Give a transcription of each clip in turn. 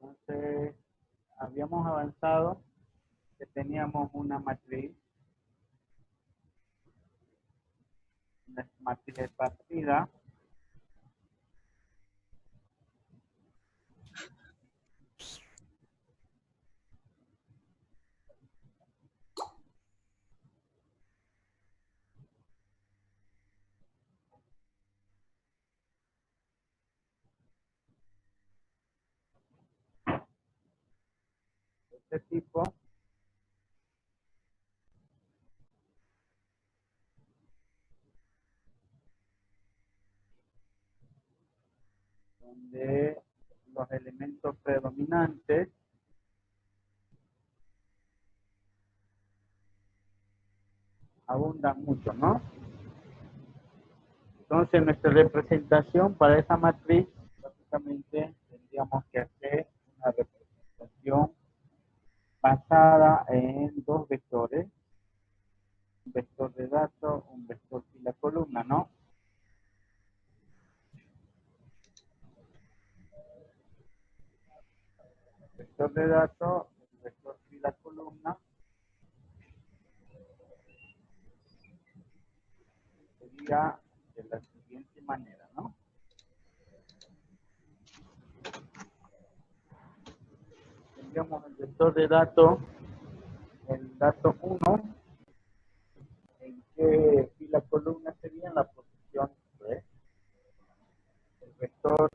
Entonces, habíamos avanzado que teníamos una matriz de partida, de este tipo, donde los elementos predominantes abundan mucho, ¿no? Entonces, nuestra representación para esa matriz, básicamente, tendríamos que hacer una representación basada en dos vectores, un vector de datos, un vector fila columna, ¿no? El vector de datos, el vector fila columna, sería de la siguiente manera, ¿no? Tendríamos el vector de datos, el dato 1, en qué fila columna sería en la posición 3. El vector,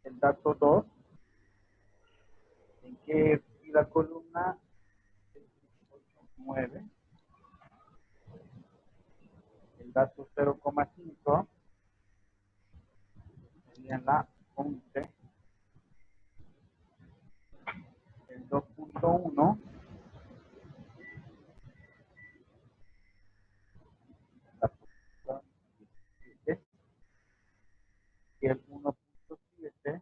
el dato 2, en qué fila columna 9. El dato 0,5 sería en la 11. El 2,1 la posición 17 y el 1,7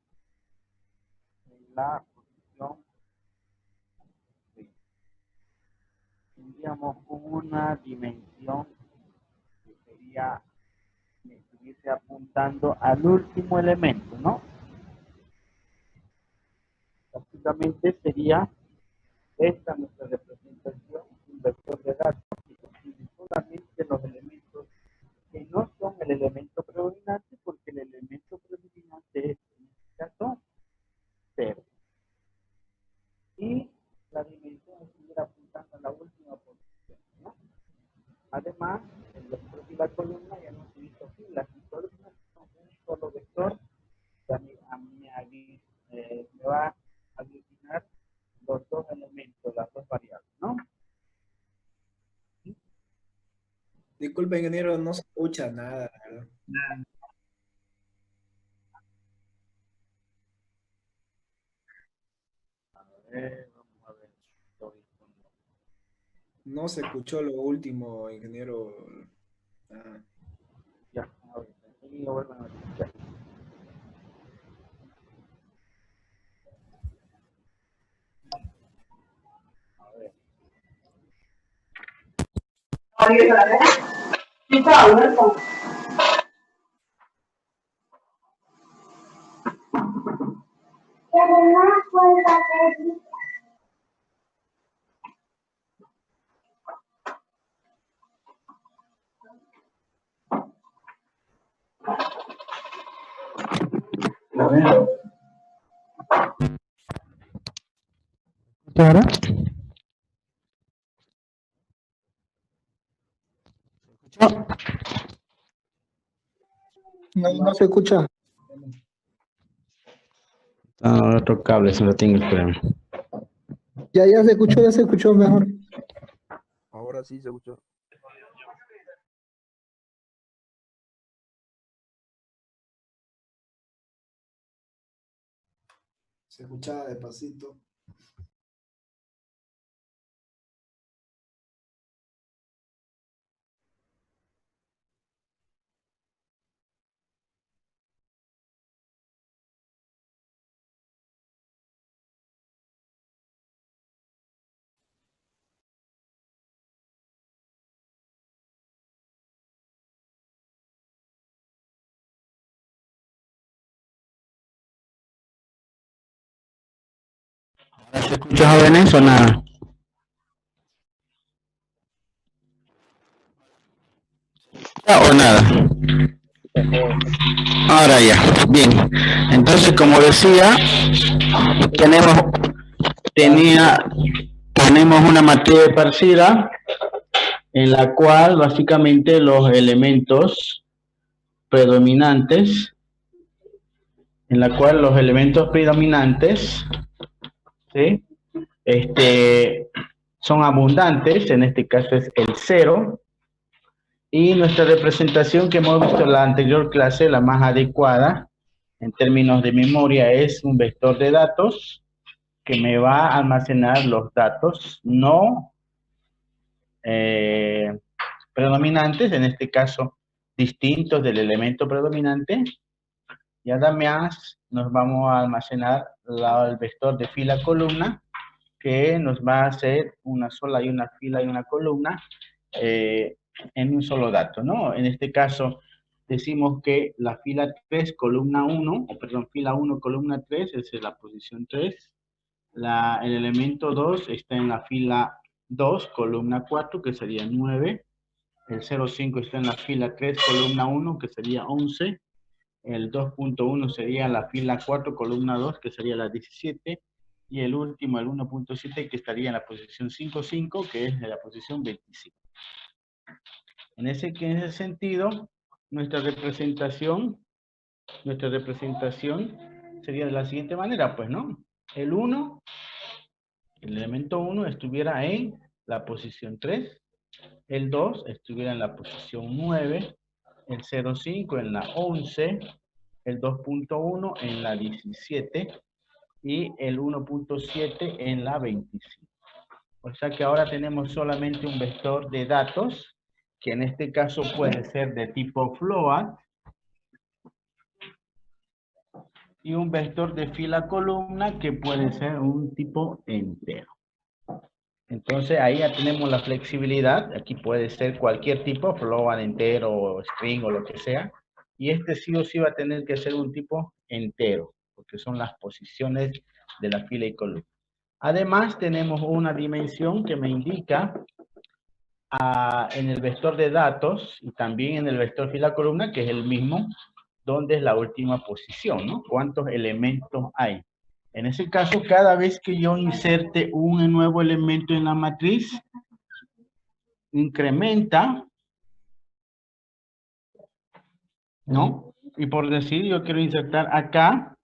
en la posición 20. Tendríamos una dimensión que sería, que estuviese apuntando al último elemento, ¿no? Básicamente sería esta nuestra representación, un vector de datos que contiene solamente los elementos que no son el elemento predominante, porque el elemento predominante es, en este caso, 0. Y la dimensión estuviera apuntando a la última posición, ¿no? Además, el vector y la columna ya no utilizo filas y columnas, son un solo vector que me va a aglutinar los dos elementos, las dos variables, ¿no? Disculpe, ingeniero, no se escucha nada, ¿verdad? Vamos a ver. No se escuchó lo último, ingeniero. Ah, Ya, ahorita. Y lo vuelven a escuchar. A ver. A ver. ¿Y ahora? No, no se escucha. Ah, otro cable, se lo tengo, espérame. Ya se escuchó mejor. Ahora sí se escuchó. se escuchaba despacito. ¿Se escucha, jóvenes, o nada? ¿O nada? Ahora ya, bien. Entonces, como decía, tenemos una matriz de Parcira en la cual básicamente los elementos predominantes, ¿sí? Son abundantes, en este caso es el 0, y nuestra representación que hemos visto en la anterior clase, la más adecuada en términos de memoria, es un vector de datos que me va a almacenar los datos no predominantes, en este caso distintos del elemento predominante, y además nos vamos a almacenar el vector de fila-columna, que nos va a hacer una sola y una fila y una columna en un solo dato, ¿no? En este caso decimos que la fila 3, columna 1, fila 1, columna 3, es la posición 3. El elemento 2 está en la fila 2, columna 4, que sería 9. El 0,5 está en la fila 3, columna 1, que sería 11. El 2.1 sería la fila 4, columna 2, que sería la 17. Y el último, el 1.7, que estaría en la posición 5.5, que es la posición 25. En ese sentido, nuestra representación sería de la siguiente manera, pues, ¿no? El elemento 1 estuviera en la posición 3, el 2 estuviera en la posición 9, el 0.5 en la 11, el 2.1 en la 17 y el 1.7 en la 25. O sea que ahora tenemos solamente un vector de datos, que en este caso puede ser de tipo float, y un vector de fila-columna que puede ser un tipo entero. Entonces ahí ya tenemos la flexibilidad. Aquí puede ser cualquier tipo, float, entero, string o lo que sea. Y este sí o sí va a tener que ser un tipo entero, porque son las posiciones de la fila y columna. Además tenemos una dimensión que me indica en el vector de datos y también en el vector fila-columna, que es el mismo, donde es la última posición, ¿no? ¿Cuántos elementos hay? En ese caso, cada vez que yo inserte un nuevo elemento en la matriz, incrementa, ¿no? Y por decir, yo quiero insertar acá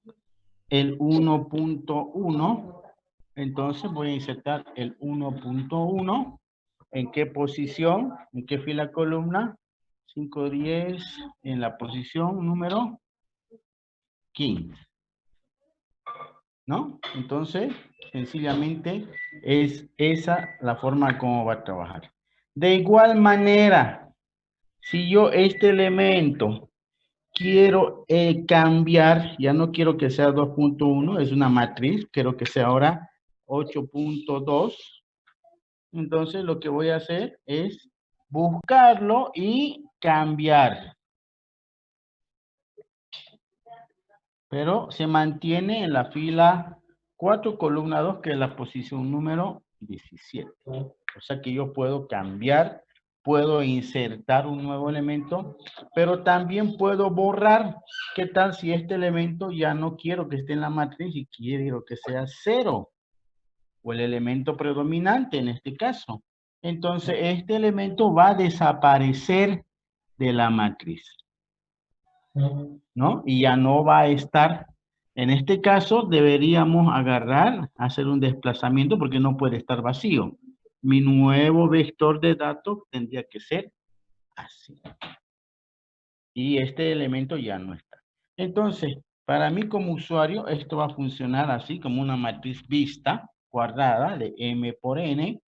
el 1.1, entonces voy a insertar el 1.1. ¿En qué posición? ¿En qué fila columna? 5, 10, en la posición número 15. ¿No? Entonces, sencillamente es esa la forma como va a trabajar. De igual manera, si yo este elemento quiero cambiar, ya no quiero que sea 2.1, es una matriz, quiero que sea ahora 8.2. Entonces lo que voy a hacer es buscarlo y cambiar. Pero se mantiene en la fila 4, columna 2, que es la posición número 17. O sea que yo puedo cambiar, puedo insertar un nuevo elemento, pero también puedo borrar. ¿Qué tal si este elemento ya no quiero que esté en la matriz y quiero que sea 0? O el elemento predominante en este caso. Entonces, este elemento va a desaparecer de la matriz, ¿no? Y ya no va a estar. En este caso, deberíamos agarrar, hacer un desplazamiento porque no puede estar vacío. Mi nuevo vector de datos tendría que ser así. Y este elemento ya no está. Entonces, para mí como usuario, esto va a funcionar así, como una matriz vista cuadrada de M por N.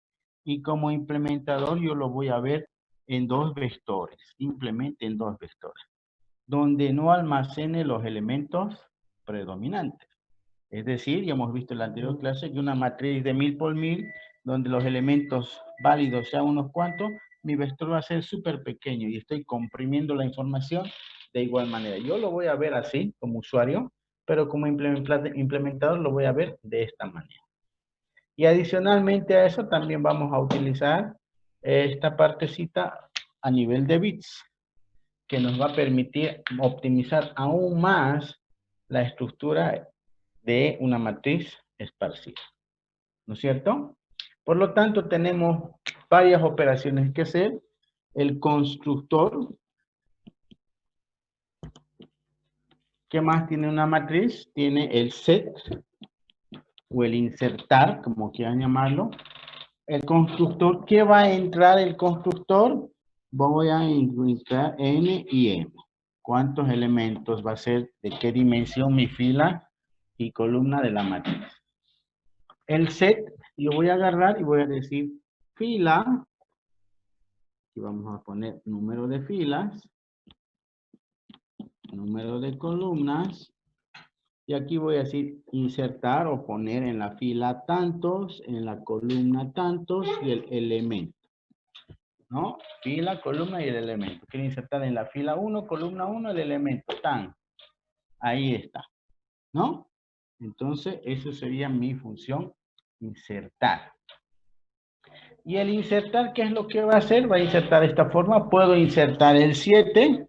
Y como implementador yo lo voy a ver en dos vectores, simplemente en dos vectores, donde no almacene los elementos predominantes. Es decir, ya hemos visto en la anterior clase que una matriz de 1000 por 1000, donde los elementos válidos sean unos cuantos, mi vector va a ser súper pequeño y estoy comprimiendo la información de igual manera. Yo lo voy a ver así como usuario, pero como implementador lo voy a ver de esta manera. Y adicionalmente a eso también vamos a utilizar esta partecita a nivel de bits, que nos va a permitir optimizar aún más la estructura de una matriz esparcida. ¿No es cierto? Por lo tanto, tenemos varias operaciones que hacer. El constructor, ¿qué más tiene una matriz? Tiene el set o el insertar, como quieran llamarlo. El constructor, ¿qué va a entrar el constructor? Voy a incluir n y m. ¿Cuántos elementos va a ser? ¿De qué dimensión mi fila y columna de la matriz? El set, yo voy a agarrar y voy a decir fila. Y vamos a poner número de filas, número de columnas. Y aquí voy a decir insertar o poner en la fila tantos, en la columna tantos y el elemento. ¿No? Fila, columna y el elemento. Quiero insertar en la fila 1, columna 1, el elemento tan. Ahí está. ¿No? Entonces, eso sería mi función insertar. Y el insertar, ¿qué es lo que va a hacer? Va a insertar de esta forma. Puedo insertar el 7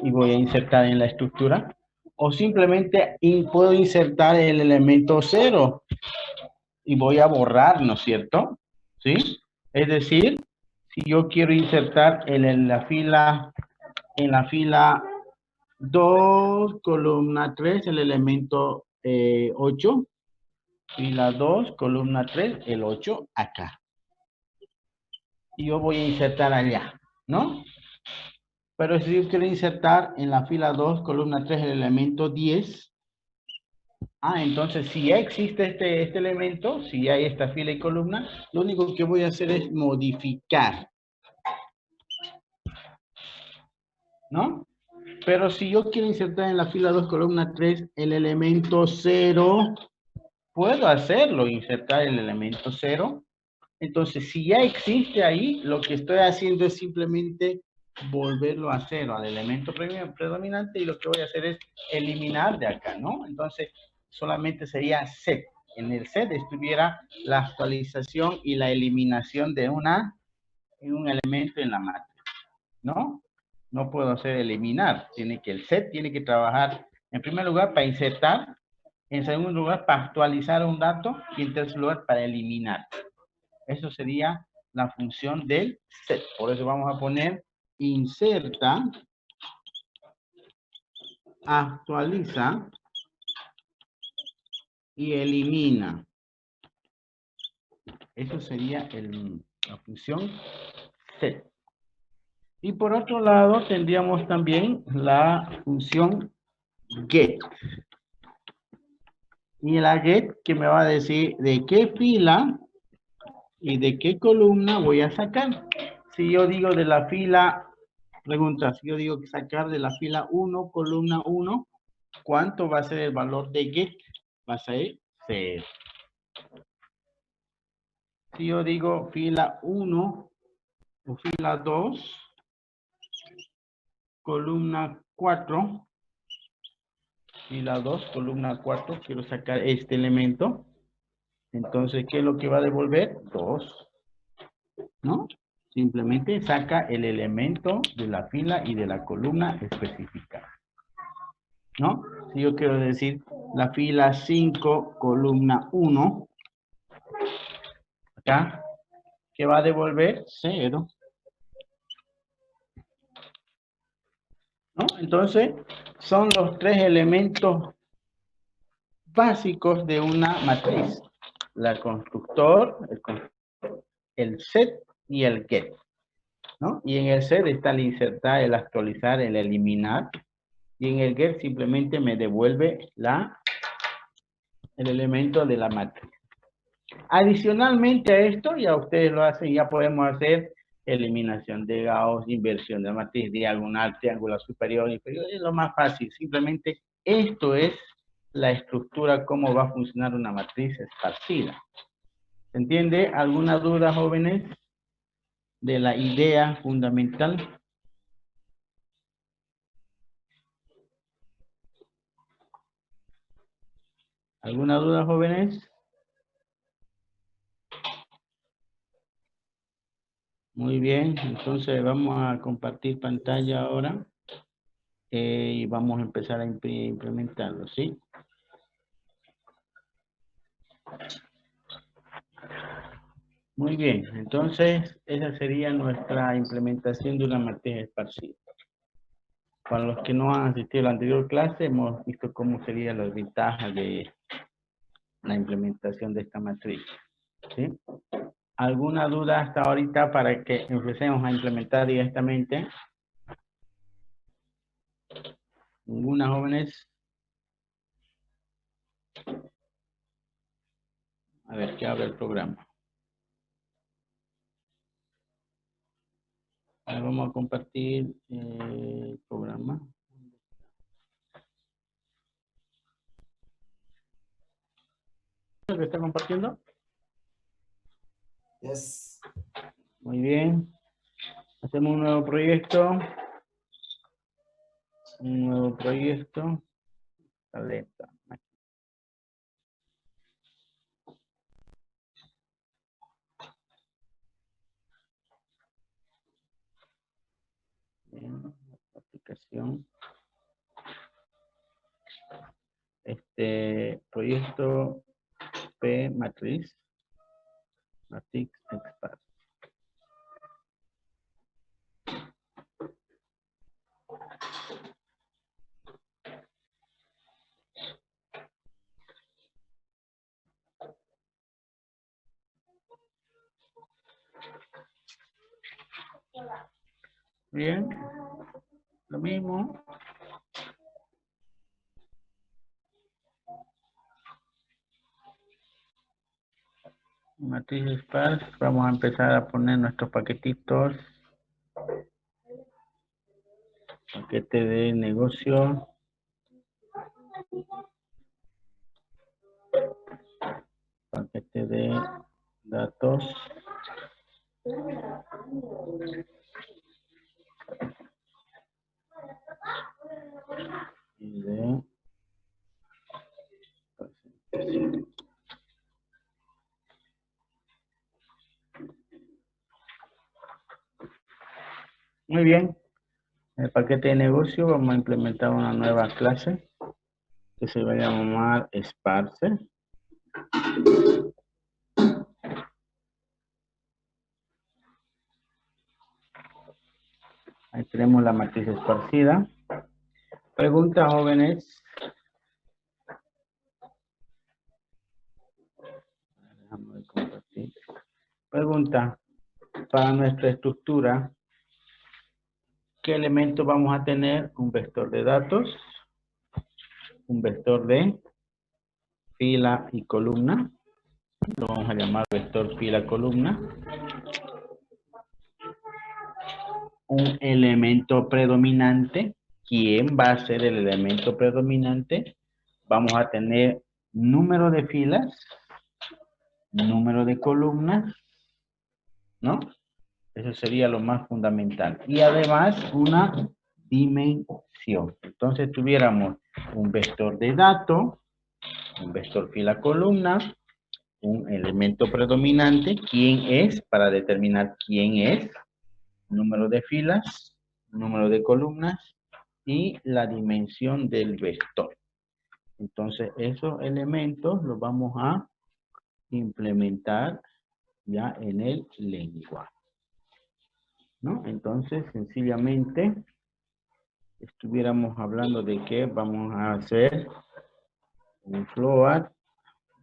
y voy a insertar en la estructura. O simplemente puedo insertar el elemento 0 y voy a borrar, ¿no es cierto? ¿Sí? Es decir, si yo quiero insertar en la fila 2, columna 3, el elemento 8, fila 2, columna 3, el 8 acá. Y yo voy a insertar allá, ¿no? Pero si yo quiero insertar en la fila 2, columna 3, el elemento 10, entonces si ya existe este elemento, si ya hay esta fila y columna, lo único que voy a hacer es modificar, ¿no? Pero si yo quiero insertar en la fila 2, columna 3, el elemento 0, puedo hacerlo, insertar el elemento 0. Entonces, si ya existe ahí, lo que estoy haciendo es simplemente volverlo a 0 al elemento predominante y lo que voy a hacer es eliminar de acá, ¿no? Entonces, solamente sería set. En el set estuviera la actualización y la eliminación de un elemento en la matriz, ¿no? No puedo hacer eliminar. El set tiene que trabajar, en primer lugar, para insertar, en segundo lugar, para actualizar un dato y en tercer lugar, para eliminar. Eso sería la función del set. Por eso vamos a poner inserta, actualiza y elimina. Eso sería la función set. Y por otro lado tendríamos también la función get. Y la get que me va a decir de qué fila y de qué columna voy a sacar. Si yo digo de la fila, pregunta, si yo digo que sacar de la fila 1, columna 1, ¿cuánto va a ser el valor de get? Va a ser 0. Si yo digo fila 1 o fila 2, columna 4, fila 2, columna 4, quiero sacar este elemento. Entonces, ¿qué es lo que va a devolver? 2, ¿no? Simplemente saca el elemento de la fila y de la columna específica, ¿no? Si yo quiero decir la fila 5, columna 1, acá, ¿qué va a devolver? 0. ¿No? Entonces, son los tres elementos básicos de una matriz. El constructor, el set y el get, ¿no? Y en el set está el insertar, el actualizar, el eliminar. Y en el get simplemente me devuelve el elemento de la matriz. Adicionalmente a esto, ya ustedes lo hacen, ya podemos hacer eliminación de Gauss, inversión de la matriz diagonal, triángulo superior, inferior, es lo más fácil. Simplemente esto es la estructura, cómo va a funcionar una matriz esparcida. ¿Se entiende? ¿Alguna duda, jóvenes, de la idea fundamental? ¿Alguna duda, jóvenes? Muy bien, entonces vamos a compartir pantalla ahora y vamos a empezar a implementarlo, ¿sí? Muy bien, entonces esa sería nuestra implementación de una matriz esparcida. Para los que no han asistido a la anterior clase, hemos visto cómo serían las ventajas de la implementación de esta matriz, ¿sí? ¿Alguna duda hasta ahorita para que empecemos a implementar directamente? ¿Ninguna, jóvenes? A ver, ¿qué abre el programa? A ver, vamos a compartir el programa. ¿Lo está compartiendo? Yes. Muy bien. Hacemos un nuevo proyecto. Un nuevo proyecto. Caleta. Bien, aplicación. Proyecto P matriz. Matrix Expert. Bien, lo mismo. Matriz Sparse, vamos a empezar a poner nuestros paquetitos. Paquete de negocio. Paquete de datos. Y de presentación. Muy bien. En el paquete de negocio vamos a implementar una nueva clase que se va a llamar Sparse. Ahí tenemos la matriz esparcida. Pregunta, jóvenes. Déjame compartir. Pregunta. Para nuestra estructura, ¿qué elementos vamos a tener? Un vector de datos, un vector de fila y columna. Lo vamos a llamar vector fila columna. Un elemento predominante. ¿Quién va a ser el elemento predominante? Vamos a tener número de filas, número de columnas, ¿no? Eso sería lo más fundamental. Y además una dimensión. Entonces tuviéramos un vector de datos, un vector fila columna, un elemento predominante, quién es, para determinar quién es, número de filas, número de columnas y la dimensión del vector. Entonces esos elementos los vamos a implementar ya en el lenguaje, ¿no? Entonces sencillamente estuviéramos hablando de que vamos a hacer un float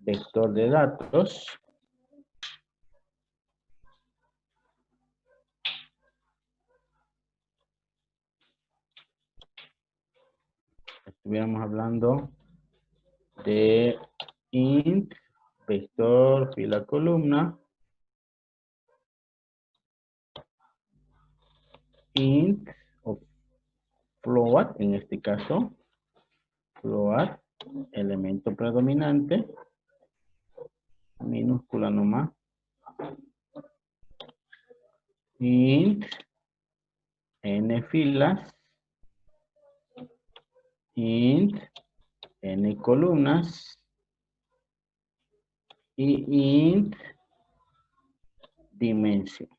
vector de datos estuviéramos hablando de int vector fila columna int o float en este caso float elemento predominante minúscula nomás int n filas int n columnas y int dimensión.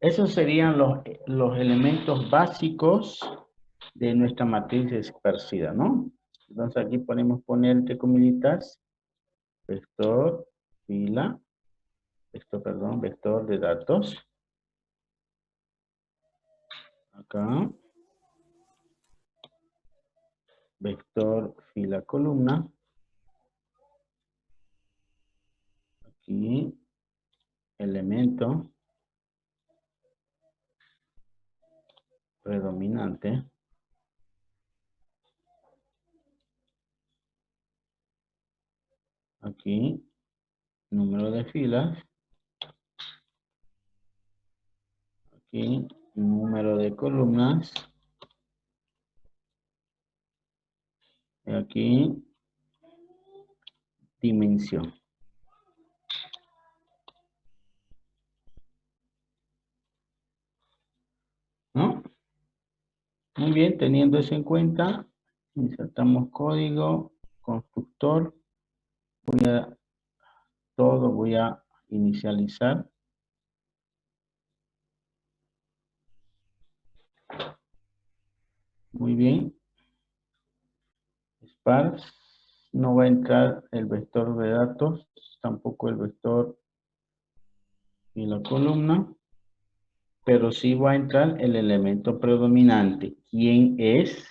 Esos serían los elementos básicos de nuestra matriz esparcida, ¿no? Entonces aquí podemos poner entre comillitas vector, fila, vector de datos. Acá. Vector, fila, columna. Aquí. Elemento. Predominante. Aquí. Número de filas. Aquí. Número de columnas. Y aquí. Dimensión. ¿No? Muy bien, teniendo eso en cuenta, insertamos código, constructor. Voy a inicializar. Muy bien. Sparse. No va a entrar el vector de datos, tampoco el vector y la columna, pero sí va a entrar el elemento predominante. ¿Quién es?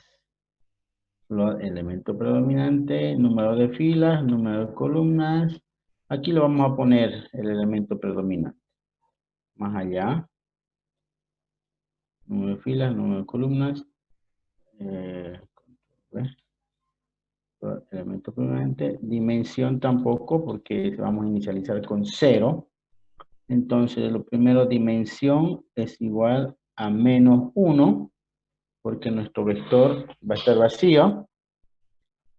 El elemento predominante, número de filas, número de columnas. Aquí lo vamos a poner el elemento predominante. Más allá. Número de filas, número de columnas. Elemento predominante. Dimensión tampoco, porque vamos a inicializar con 0. Entonces, lo primero, dimensión es igual a -1, porque nuestro vector va a estar vacío.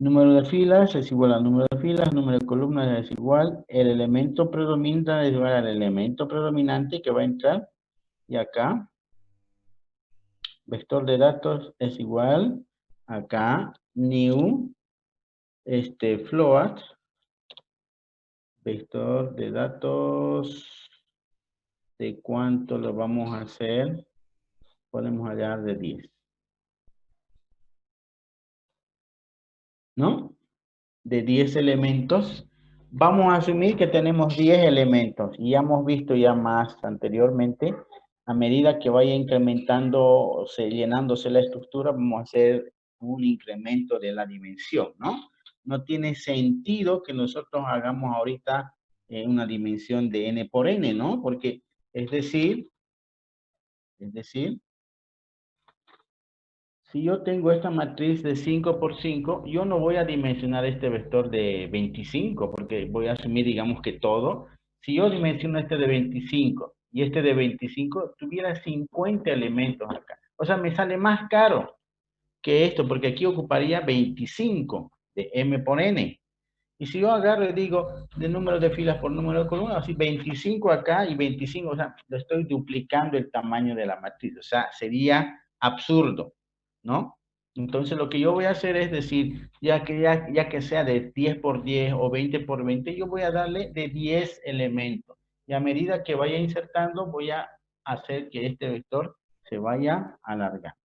Número de filas es igual al número de filas, número de columnas es igual, el elemento predominante es igual al elemento predominante que va a entrar, y acá, vector de datos es igual, acá, new, float, vector de datos, ¿de cuánto lo vamos a hacer? Podemos hallar de 10. ¿No? De 10 elementos. Vamos a asumir que tenemos 10 elementos. Y ya hemos visto ya más anteriormente, a medida que vaya incrementando, llenándose la estructura, vamos a hacer un incremento de la dimensión, ¿no? No tiene sentido que nosotros hagamos ahorita una dimensión de n por n, ¿no? Porque, es decir, si yo tengo esta matriz de 5 por 5, yo no voy a dimensionar este vector de 25, porque voy a asumir, digamos que todo. Si yo dimensiono este de 25 y este de 25, tuviera 50 elementos acá. O sea, me sale más caro que esto, porque aquí ocuparía 25 de m por n. Y si yo agarro y digo de número de filas por número de columnas, así 25 acá y 25, o sea, lo estoy duplicando el tamaño de la matriz. O sea, sería absurdo, ¿no? Entonces lo que yo voy a hacer es decir, ya que sea de 10 por 10 o 20 por 20, yo voy a darle de 10 elementos. Y a medida que vaya insertando, voy a hacer que este vector se vaya alargando.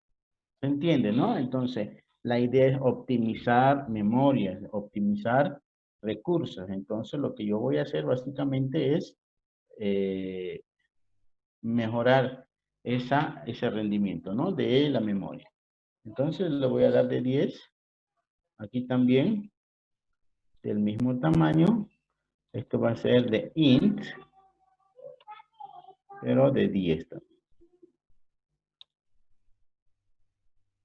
¿Se entiende, no? Entonces, la idea es optimizar memorias, optimizar recursos. Entonces, lo que yo voy a hacer básicamente es mejorar ese rendimiento, ¿no? De la memoria. Entonces, le voy a dar de 10. Aquí también, del mismo tamaño. Esto va a ser de int, pero de 10 también.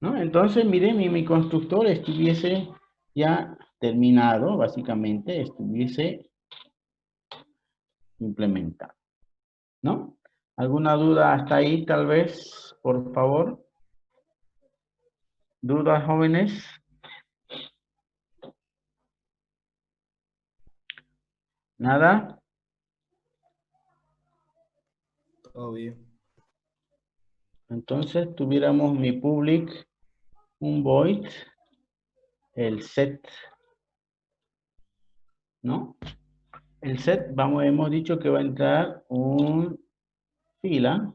¿No? Entonces, miren, mi constructor estuviese ya terminado, básicamente, estuviese implementado, ¿no? ¿Alguna duda hasta ahí, tal vez, por favor? ¿Dudas, jóvenes? ¿Nada? Todo bien. Entonces, tuviéramos mi public, un void, el set, ¿no? El set, hemos dicho que va a entrar un fila,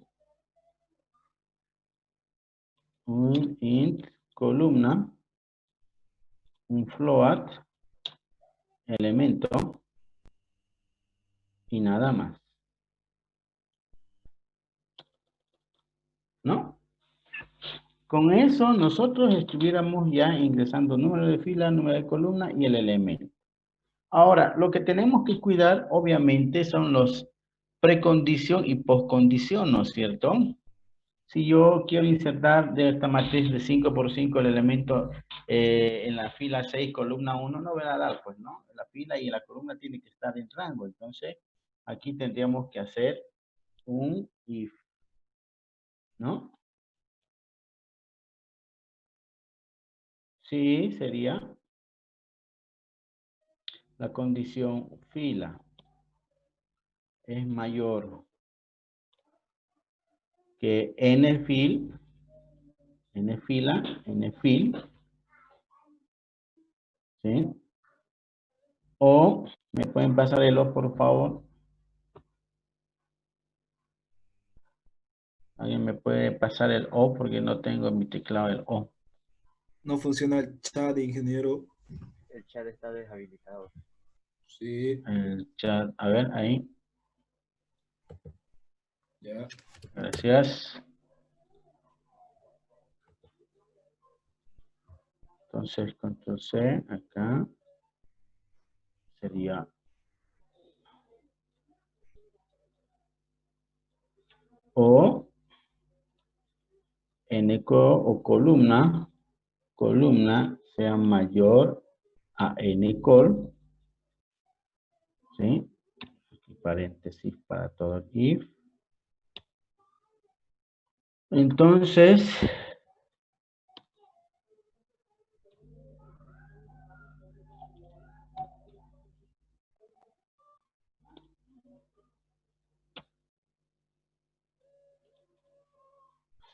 un int columna, un float, elemento y nada más. ¿No? Con eso nosotros estuviéramos ya ingresando número de fila, número de columna y el elemento. Ahora, lo que tenemos que cuidar, obviamente, son los precondición y postcondición, ¿no es cierto? Si yo quiero insertar de esta matriz de 5 por 5 el elemento en la fila 6, columna 1, no me va a dar, pues, ¿no? La fila y la columna tienen que estar en rango. Entonces, aquí tendríamos que hacer un if, ¿no? Sí, sería la condición fila es mayor que nfil, nfil, ¿sí? O, ¿me pueden pasar el O, por favor? ¿Alguien me puede pasar el O? Porque no tengo en mi teclado el O. No funciona el chat, ingeniero. El chat está deshabilitado. Sí, El chat, a ver, ahí. ya. Gracias. Entonces, control C, acá. Sería O, o columna sea mayor a col, ¿sí? Aquí paréntesis para todo if. Entonces,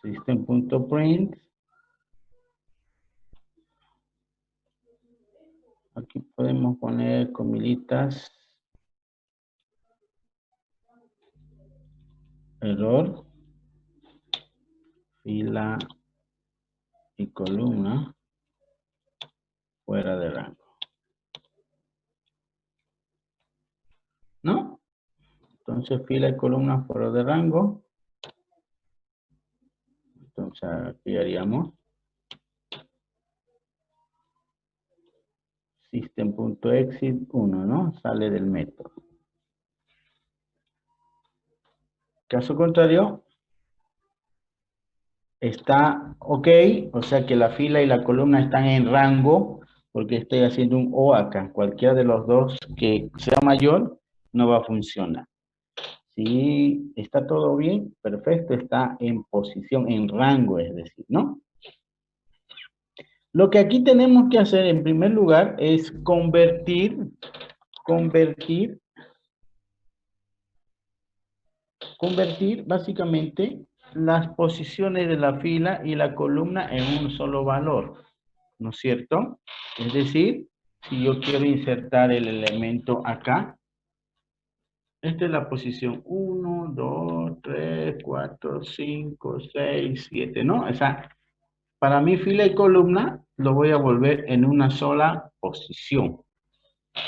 system.print. Aquí podemos poner comilitas. Error. Fila y columna fuera de rango. ¿No? Entonces fila y columna fuera de rango. Entonces aquí haríamos system.exit 1, ¿no? Sale del método. Caso contrario, está ok, o sea que la fila y la columna están en rango, porque estoy haciendo un O acá. Cualquiera de los dos que sea mayor, no va a funcionar. Si está todo bien, perfecto, está en posición, en rango, es decir, ¿no? Lo que aquí tenemos que hacer en primer lugar es convertir básicamente las posiciones de la fila y la columna en un solo valor, ¿no es cierto? Es decir, si yo quiero insertar el elemento acá, esta es la posición 1, 2, 3, 4, 5, 6, 7, ¿no? O sea, para mi fila y columna lo voy a volver en una sola posición.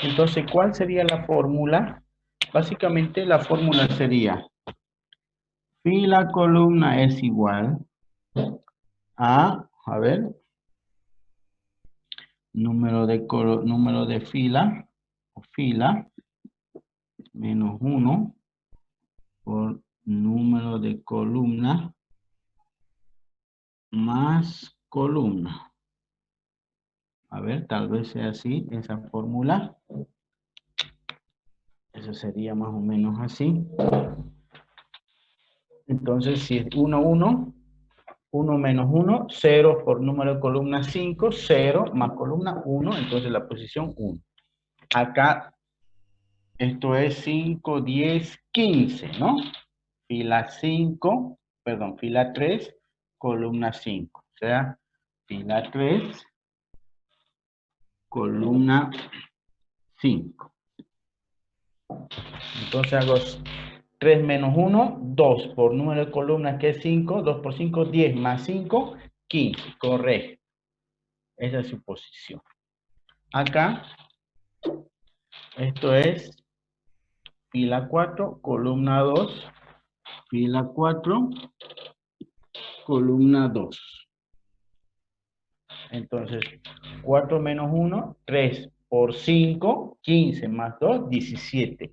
Entonces, ¿cuál sería la fórmula? Básicamente la fórmula sería fila columna es igual a ver, número de fila o fila menos 1 por número de columna más columna. A ver, tal vez sea así, esa fórmula. Eso sería más o menos así. Entonces, si es 1, 1, 1 menos 1, 0 por número de columna 5, 0 más columna 1, entonces la posición 1. Acá, esto es 5, 10, 15, ¿no? Fila 5, perdón, fila 3, columna 5. O sea, fila 3, columna 5. Entonces hago 3 menos 1, 2 por número de columnas que es 5, 2 por 5, 10 más 5, 15, correcto. Esa es su posición. Acá, esto es fila 4, columna 2, fila 4, columna 2. Entonces, 4 menos 1, 3 por 5, 15 más 2, 17.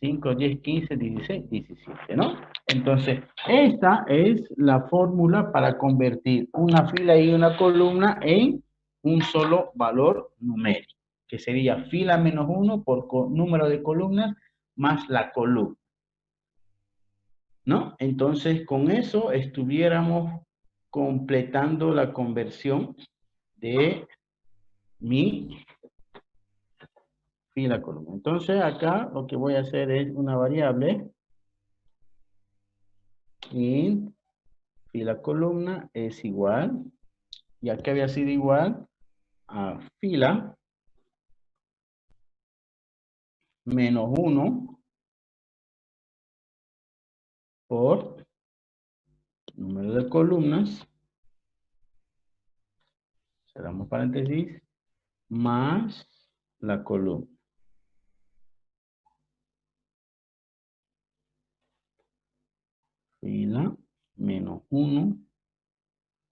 5, 10, 15, 16, 17, ¿no? Entonces, esta es la fórmula para convertir una fila y una columna en un solo valor numérico, que sería fila menos 1 por número de columnas más la columna, ¿no? Entonces, con eso estuviéramos completando la conversión de mi fila columna. Entonces, acá lo que voy a hacer es una variable int fila columna es igual, y aquí había sido igual a fila menos 1 por número de columnas, cerramos paréntesis, más la columna. Fila menos 1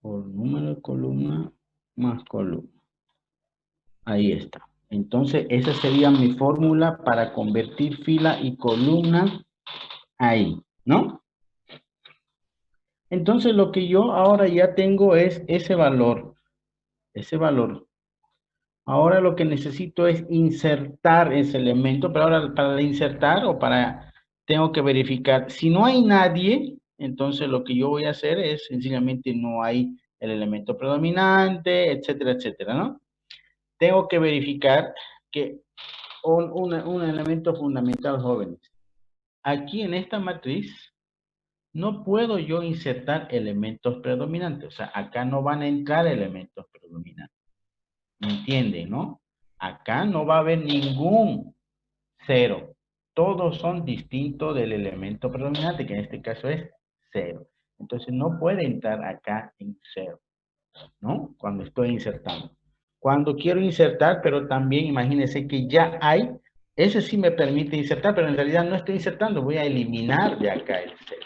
por número de columna más columna. Ahí está. Entonces, esa sería mi fórmula para convertir fila y columna ahí, ¿no? Entonces, lo que yo ahora ya tengo es ese valor. Ese valor. Ahora lo que necesito es insertar ese elemento, pero ahora para insertar o para, tengo que verificar. Si no hay nadie, entonces lo que yo voy a hacer es sencillamente no hay el elemento predominante, etcétera, etcétera, ¿no? Tengo que verificar que un elemento fundamental, jóvenes. Aquí en esta matriz no puedo yo insertar elementos predominantes. O sea, acá no van a entrar elementos predominantes. ¿Me entienden, no? Acá no va a haber ningún 0. Todos son distintos del elemento predominante, que en este caso es 0. Entonces no puede entrar acá en 0, ¿no? Cuando estoy insertando. Cuando quiero insertar, pero también imagínense que ya hay, ese sí me permite insertar, pero en realidad no estoy insertando, voy a eliminar de acá el 0.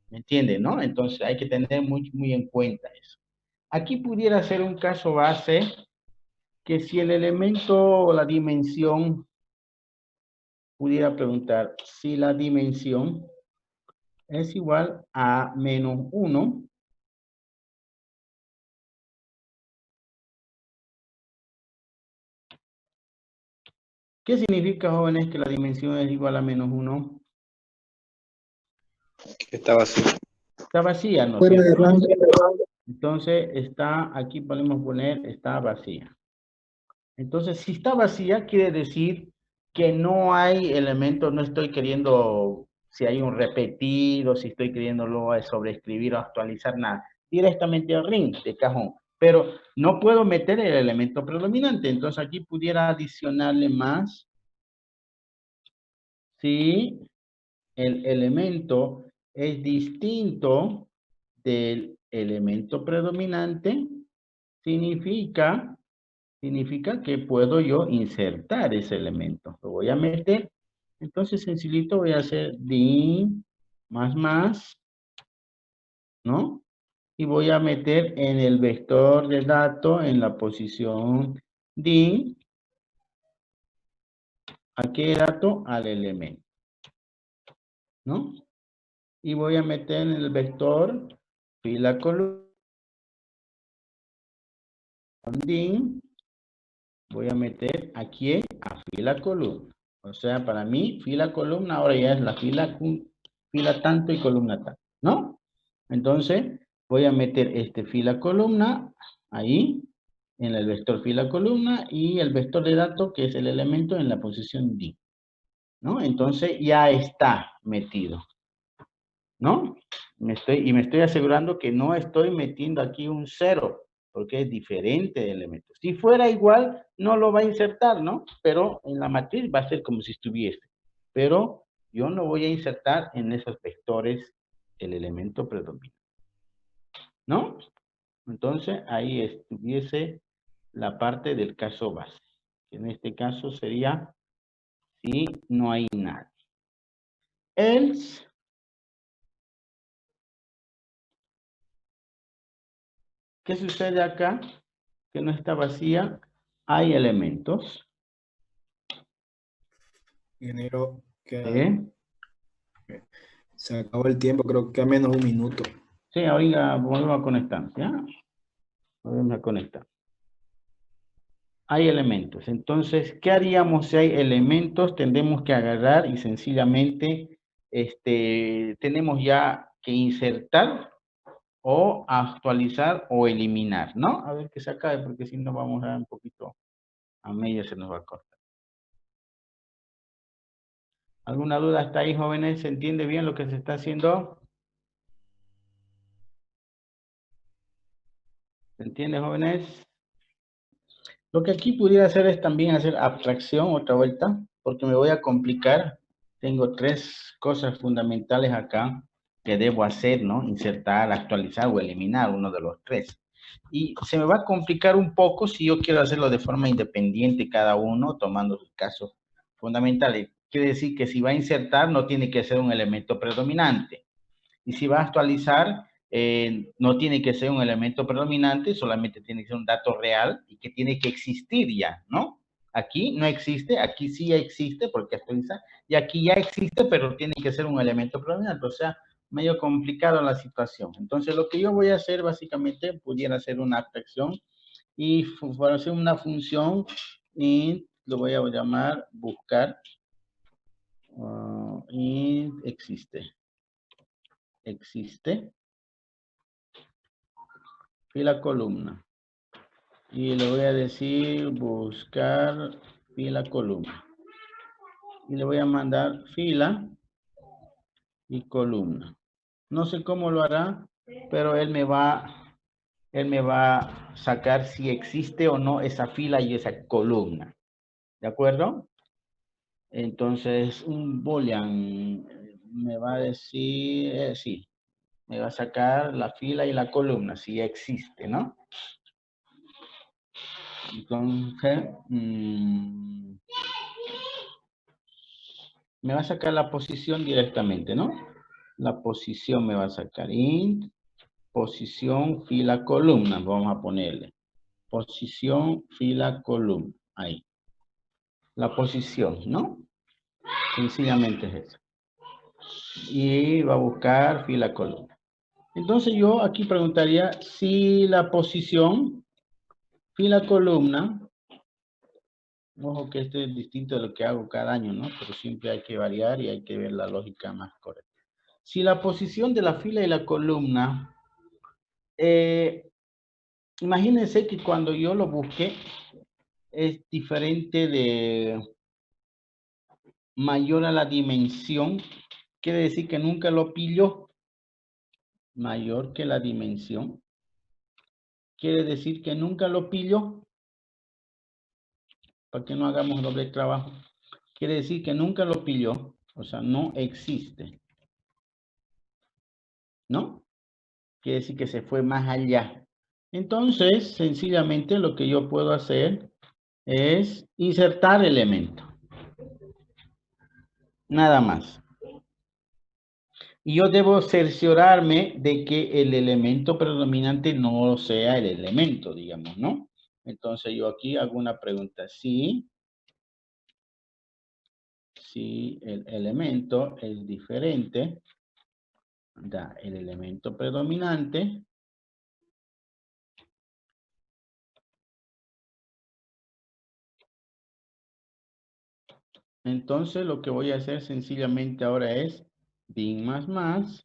¿Me entienden, no? Entonces hay que tener muy, muy en cuenta eso. Aquí pudiera ser un caso base que si el elemento o la dimensión, pudiera preguntar, si la dimensión es igual a menos 1, ¿qué significa, jóvenes, que la dimensión es igual a menos 1? Que está vacío. Está vacía, ¿no? Fuera de rango. Entonces, está, aquí podemos poner, está vacía. Entonces, si está vacía, quiere decir que no hay elementos, no estoy queriendo, si hay un repetido, si estoy queriéndolo sobreescribir o actualizar, nada. Directamente al ring de cajón. Pero no puedo meter el elemento predominante. Entonces, aquí pudiera adicionarle más. Si el elemento es distinto del elemento predominante, significa que puedo yo insertar ese elemento. Lo voy a meter. Entonces, sencillito voy a hacer din más, ¿no? Y voy a meter en el vector de datos en la posición din, ¿a qué dato? Al elemento, ¿no? Y voy a meter en el vector fila columna din, voy a meter aquí a fila columna. O sea, para mí, fila columna ahora ya es la fila tanto y columna tanto, ¿no? Entonces, voy a meter este fila columna ahí, en el vector fila columna, y el vector de datos, que es el elemento, en la posición D, ¿no? Entonces, ya está metido, ¿no? Me estoy asegurando que no estoy metiendo aquí un 0, porque es diferente de elemento. Si fuera igual, no lo va a insertar, ¿no? Pero en la matriz va a ser como si estuviese. Pero yo no voy a insertar en esos vectores el elemento predominante, ¿no? Entonces, ahí estuviese la parte del caso base. En este caso sería si no hay nada. Else, ¿qué sucede acá? Que no está vacía, hay elementos. Ingeniero, ¿Sí? se acabó el tiempo, creo que a menos un minuto. Sí, ahorita volvemos a conectar, ¿ya? Volvemos a conectar. Hay elementos. Entonces, ¿qué haríamos si hay elementos? Tendremos que agarrar y sencillamente tenemos ya que insertar o actualizar o eliminar, ¿no? A ver que se acabe, porque si no vamos a un poquito a media se nos va a cortar. ¿Alguna duda hasta ahí, jóvenes? ¿Se entiende bien lo que se está haciendo? ¿Se entiende, jóvenes? Lo que aquí pudiera hacer es también hacer abstracción otra vuelta, porque me voy a complicar. Tengo tres cosas fundamentales acá que debo hacer, ¿no? Insertar, actualizar o eliminar uno de los tres. Y se me va a complicar un poco si yo quiero hacerlo de forma independiente cada uno, tomando sus casos fundamentales. Quiere decir que si va a insertar, no tiene que ser un elemento predominante. Y si va a actualizar, no tiene que ser un elemento predominante, solamente tiene que ser un dato real y que tiene que existir ya, ¿no? Aquí no existe, aquí sí existe porque actualiza, y aquí ya existe, pero tiene que ser un elemento predominante, o sea, medio complicado la situación. Entonces, lo que yo voy a hacer básicamente, pudiera ser una abstracción y para hacer una función y lo voy a llamar buscar y existe fila columna y le voy a decir buscar fila columna y le voy a mandar fila y columna. No sé cómo lo hará, pero él me va a sacar si existe o no esa fila y esa columna. ¿De acuerdo? Entonces un boolean me va a decir sí, me va a sacar la fila y la columna si existe, ¿no? Entonces, me va a sacar la posición directamente, ¿no? La posición me va a sacar int, posición, fila, columna. Vamos a ponerle. Posición, fila, columna. Ahí. La posición, ¿no? Sencillamente es eso. Y va a buscar fila, columna. Entonces yo aquí preguntaría si la posición, fila, columna. Ojo que esto es distinto de lo que hago cada año, ¿no? Pero siempre hay que variar y hay que ver la lógica más correcta. Si la posición de la fila y la columna, imagínense que cuando yo lo busqué, es diferente de mayor a la dimensión, quiere decir que nunca lo pilló. Mayor que la dimensión, quiere decir que nunca lo pilló. Para que no hagamos doble trabajo. Quiere decir que nunca lo pilló, o sea, no existe. ¿No? Quiere decir que se fue más allá. Entonces, sencillamente lo que yo puedo hacer es insertar elemento. Nada más. Y yo debo cerciorarme de que el elemento predominante no sea el elemento, digamos, ¿no? Entonces yo aquí hago una pregunta. Si el elemento es diferente, da el elemento predominante, entonces lo que voy a hacer sencillamente ahora es bin más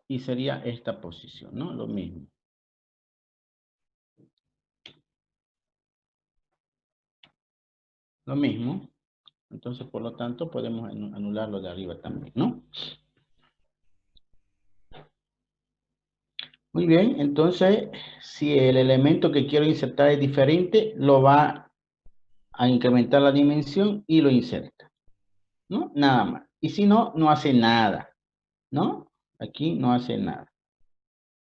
y sería esta posición, ¿no? Lo mismo. Lo mismo. Entonces, por lo tanto, podemos anularlo de arriba también, ¿no? Muy bien, entonces, si el elemento que quiero insertar es diferente, lo va a incrementar la dimensión y lo inserta, ¿no? Nada más. Y si no, no hace nada, ¿no? Aquí no hace nada.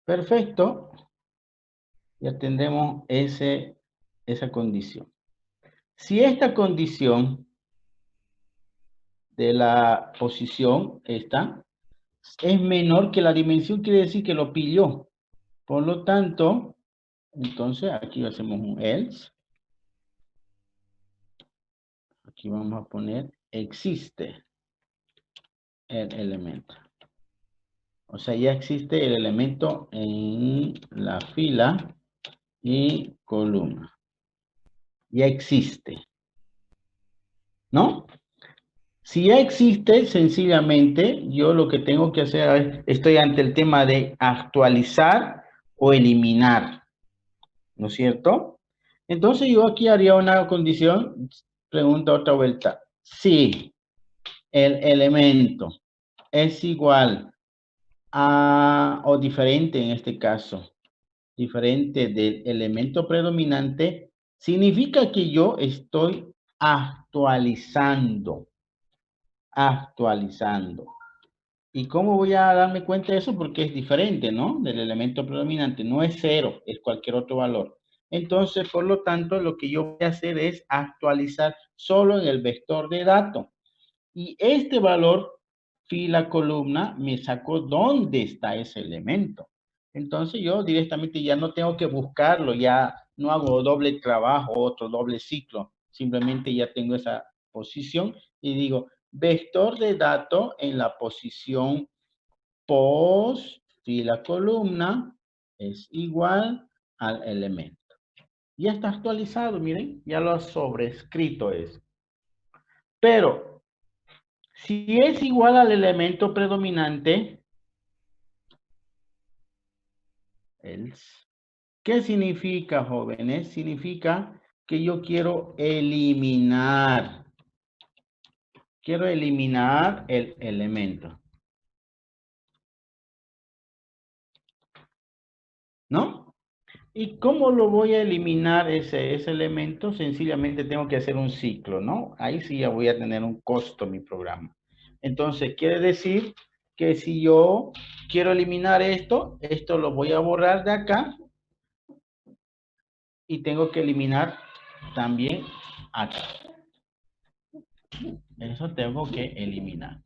Perfecto. Ya tendremos esa condición. Si esta condición de la posición esta es menor que la dimensión, quiere decir que lo pilló. Por lo tanto, entonces aquí hacemos un else. Aquí vamos a poner existe el elemento. O sea, ya existe el elemento en la fila y columna. Ya existe. ¿No? Si ya existe, sencillamente, yo lo que tengo que hacer es, estoy ante el tema de actualizar o eliminar. ¿No es cierto? Entonces yo aquí haría una condición, pregunta otra vuelta. Si el elemento es igual a, o diferente en este caso, diferente del elemento predominante, significa que yo estoy actualizando. ¿Y cómo voy a darme cuenta de eso? Porque es diferente, ¿no? Del elemento predominante. No es 0, es cualquier otro valor. Entonces, por lo tanto, lo que yo voy a hacer es actualizar solo en el vector de datos. Y este valor, fila, columna, me sacó dónde está ese elemento. Entonces, yo directamente ya no tengo que buscarlo, ya no hago doble trabajo, otro doble ciclo. Simplemente ya tengo esa posición y digo, vector de datos en la posición post, fila, columna, es igual al elemento. Ya está actualizado, miren, ya lo ha sobrescrito eso. Pero, si es igual al elemento predominante, ¿qué significa, jóvenes? Significa que yo quiero eliminar. Quiero eliminar el elemento. ¿No? ¿Y cómo lo voy a eliminar ese elemento? Sencillamente tengo que hacer un ciclo, ¿no? Ahí sí ya voy a tener un costo mi programa. Entonces, quiere decir que si yo quiero eliminar esto, esto lo voy a borrar de acá. Y tengo que eliminar también acá. Eso tengo que eliminar.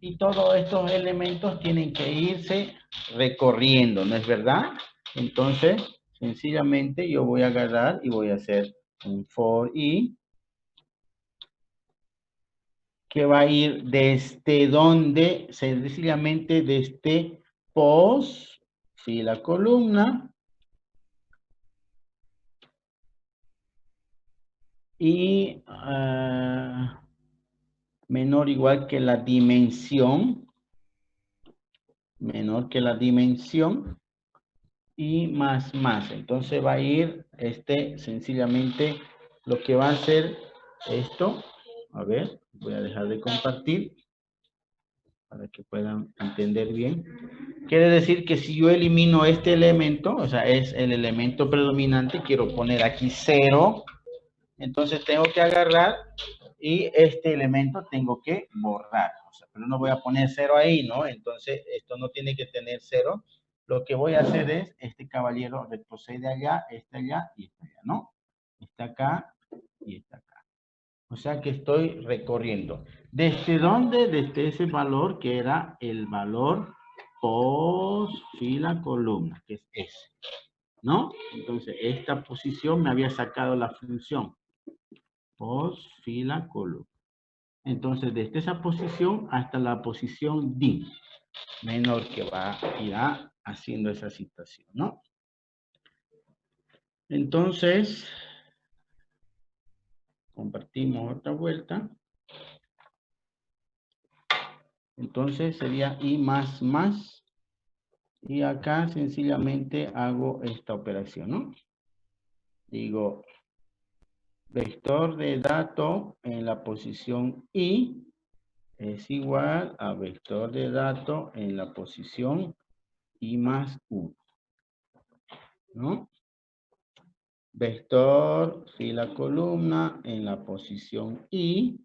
Y todos estos elementos tienen que irse recorriendo, ¿no es verdad? Entonces, sencillamente yo voy a agarrar y voy a hacer un for i que va a ir desde donde, sencillamente desde post, fila, columna, y menor o igual que la dimensión, menor que la dimensión, y más. Entonces va a ir sencillamente lo que va a hacer esto. A ver, voy a dejar de compartir para que puedan entender bien. Quiere decir que si yo elimino este elemento, o sea, es el elemento predominante, quiero poner aquí 0, entonces tengo que agarrar y este elemento tengo que borrar. O sea, pero no voy a poner 0 ahí, ¿no? Entonces esto no tiene que tener 0. Lo que voy a hacer es, este caballero retrocede allá y está allá, ¿no? Está acá y está acá. O sea que estoy recorriendo. ¿Desde dónde? Desde ese valor que era el valor post fila columna, que es ese, ¿no? Entonces esta posición me había sacado la función post fila columna. Entonces desde esa posición hasta la posición D menor que va a ir haciendo esa situación, ¿no? Entonces compartimos otra vuelta. Entonces sería i más. Y acá sencillamente hago esta operación, ¿no? Digo, vector de datos en la posición i es igual a vector de datos en la posición i más 1, ¿no? Vector fila columna en la posición i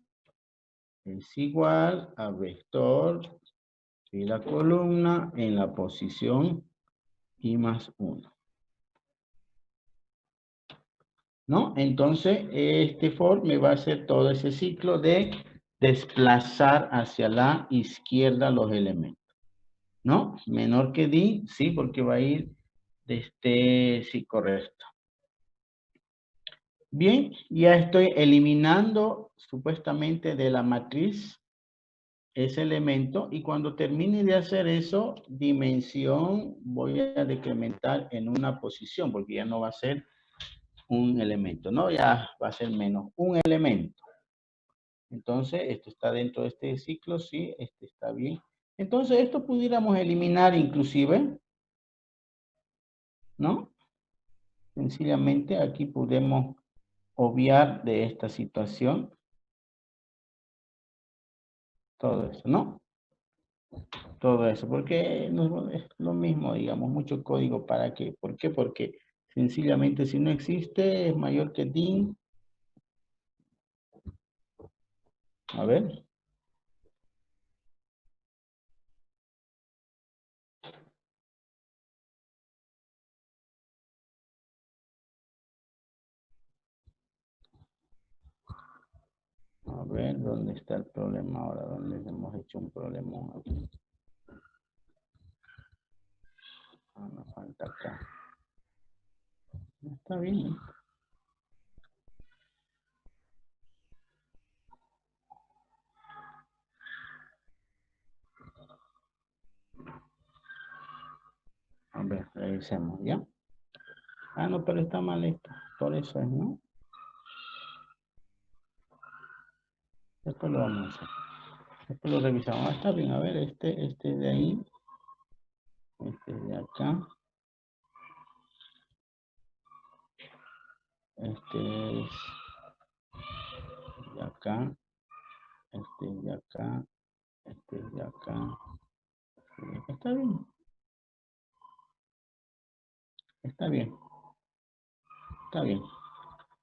es igual a vector fila columna en la posición I más 1. ¿No? Entonces, este for me va a hacer todo ese ciclo de desplazar hacia la izquierda los elementos. ¿No? Menor que D, sí, porque va a ir sí, correcto. Bien, ya estoy eliminando supuestamente de la matriz ese elemento y cuando termine de hacer eso, dimensión voy a decrementar en una posición porque ya no va a ser un elemento, ¿no? Ya va a ser menos un elemento. Entonces, esto está dentro de este ciclo, sí, este está bien. Entonces, esto pudiéramos eliminar inclusive, ¿no? Sencillamente aquí podemos obviar de esta situación todo eso, ¿no? Todo eso, porque no es lo mismo, digamos, mucho código para qué. ¿Por qué? Porque sencillamente si no existe es mayor que DIN. A ver. A ver, ¿dónde está el problema ahora? ¿Dónde hemos hecho un problema aquí? Ah, nos falta acá. Está bien, ¿eh? A ver, revisemos, ¿ya? Ah, no, pero está mal esto. Por eso es, ¿no? Después lo vamos a hacer. Después lo revisamos. Ah, está bien, a ver, este de ahí. Este de acá. Este es de acá. Este de acá. Este de acá. Está bien. Está bien. Está bien.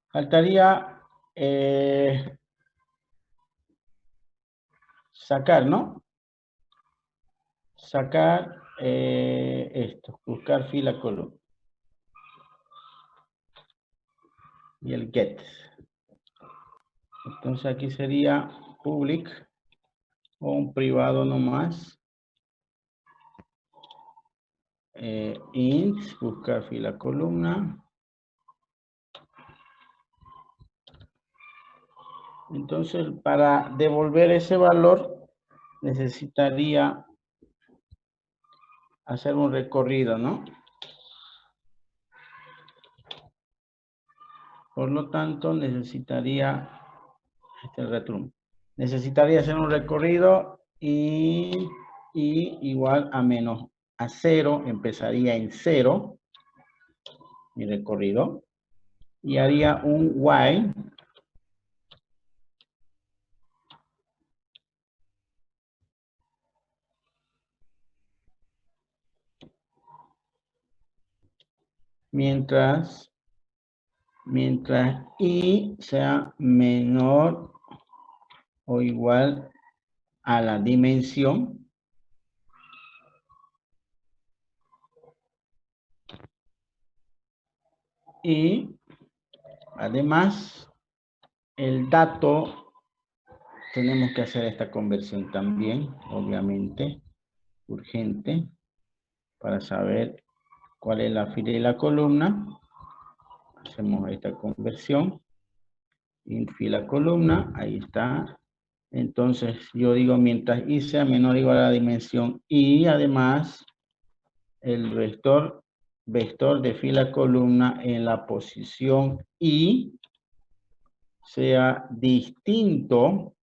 Faltaría sacar, ¿no? Sacar esto. Buscar fila columna. Y el get. Entonces aquí sería public o un privado nomás. Int, buscar fila columna. Entonces para devolver ese valor necesitaría hacer un recorrido, ¿no? Por lo tanto necesitaría necesitaría hacer un recorrido y igual a menos a 0, empezaría en 0 mi recorrido y haría un while mientras i sea menor o igual a la dimensión y además el dato, tenemos que hacer esta conversión también, obviamente, urgente, para saber cuál es la fila y la columna. Hacemos esta conversión. En fila columna, ahí está. Entonces yo digo mientras i sea menor o igual a la dimensión y además el vector de fila columna en la posición i sea distinto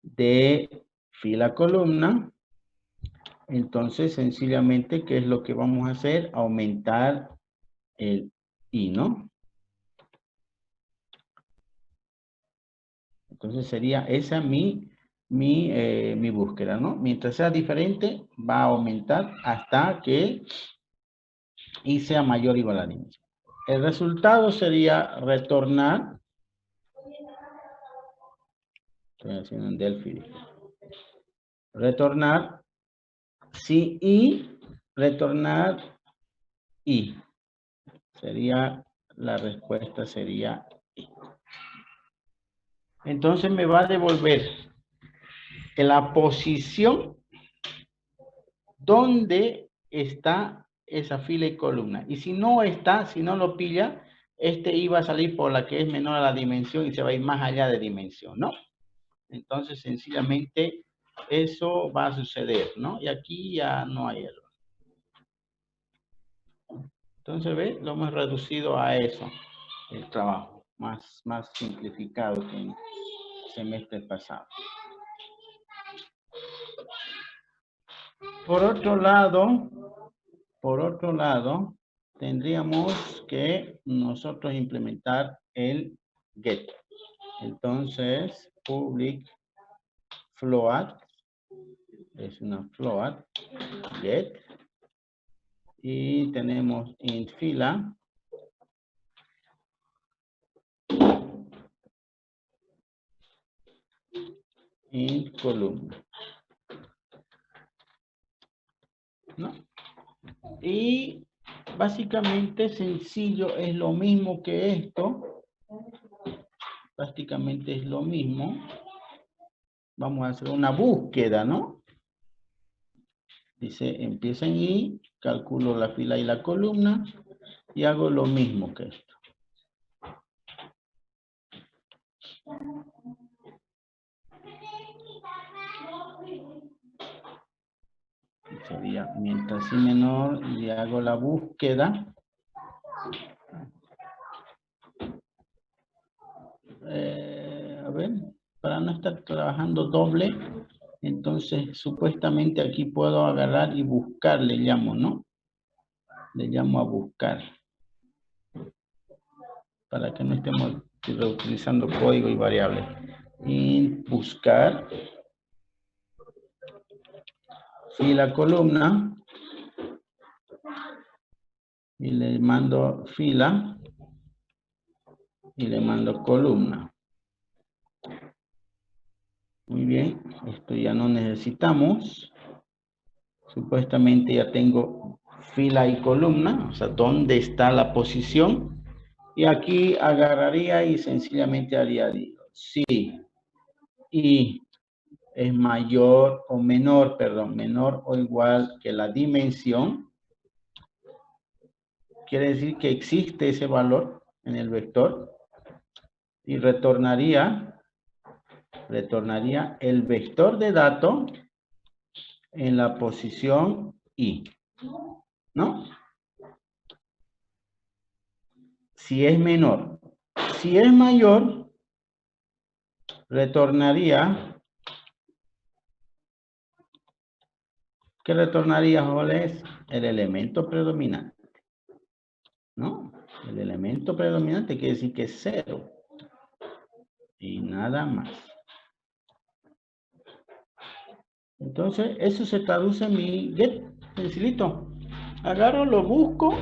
de fila columna. Entonces sencillamente, ¿qué es lo que vamos a hacer? Aumentar el i, ¿no? Entonces sería esa mi búsqueda, ¿no? Mientras sea diferente, va a aumentar hasta que i sea mayor o igual a la dimensión. El resultado sería retornar. Estoy haciendo en Delphi. Retornar Si I, retornar I. Sería, la respuesta sería I. Entonces me va a devolver en la posición donde está esa fila y columna. Y si no está, si no lo pilla, este I va a salir por la que es menor a la dimensión y se va a ir más allá de dimensión, ¿no? Entonces, sencillamente, eso va a suceder, ¿no? Y aquí ya no hay error. Entonces, ¿ves? Lo hemos reducido a eso, el trabajo, más simplificado que en el semestre pasado. Por otro lado, tendríamos que nosotros implementar el get. Entonces, public float, es una float, get, y tenemos int fila, int columna, ¿no? Y básicamente sencillo, es lo mismo que esto, prácticamente es lo mismo. Vamos a hacer una búsqueda, ¿no? Dice, empieza en I, calculo la fila y la columna y hago lo mismo que esto. Sería mientras I menor y hago la búsqueda. A ver, para no estar trabajando doble, entonces supuestamente aquí puedo agarrar y buscar, le llamo, ¿no? Le llamo a buscar. Para que no estemos reutilizando código y variables. Y buscar. Fila columna. Y le mando fila. Y le mando columna. Muy bien. Esto ya no necesitamos. Supuestamente ya tengo fila y columna. O sea, ¿dónde está la posición? Y aquí agarraría y sencillamente haría, sí, y es mayor o menor, perdón, menor o igual que la dimensión. Quiere decir que existe ese valor en el vector y retornaría el vector de dato en la posición I, ¿no? Si es menor. Si es mayor, retornaría. ¿Qué retornaría, Joles? El elemento predominante, ¿no? El elemento predominante quiere decir que es 0. Y nada más. Entonces, eso se traduce en mi get, sencillito. Agarro, lo busco,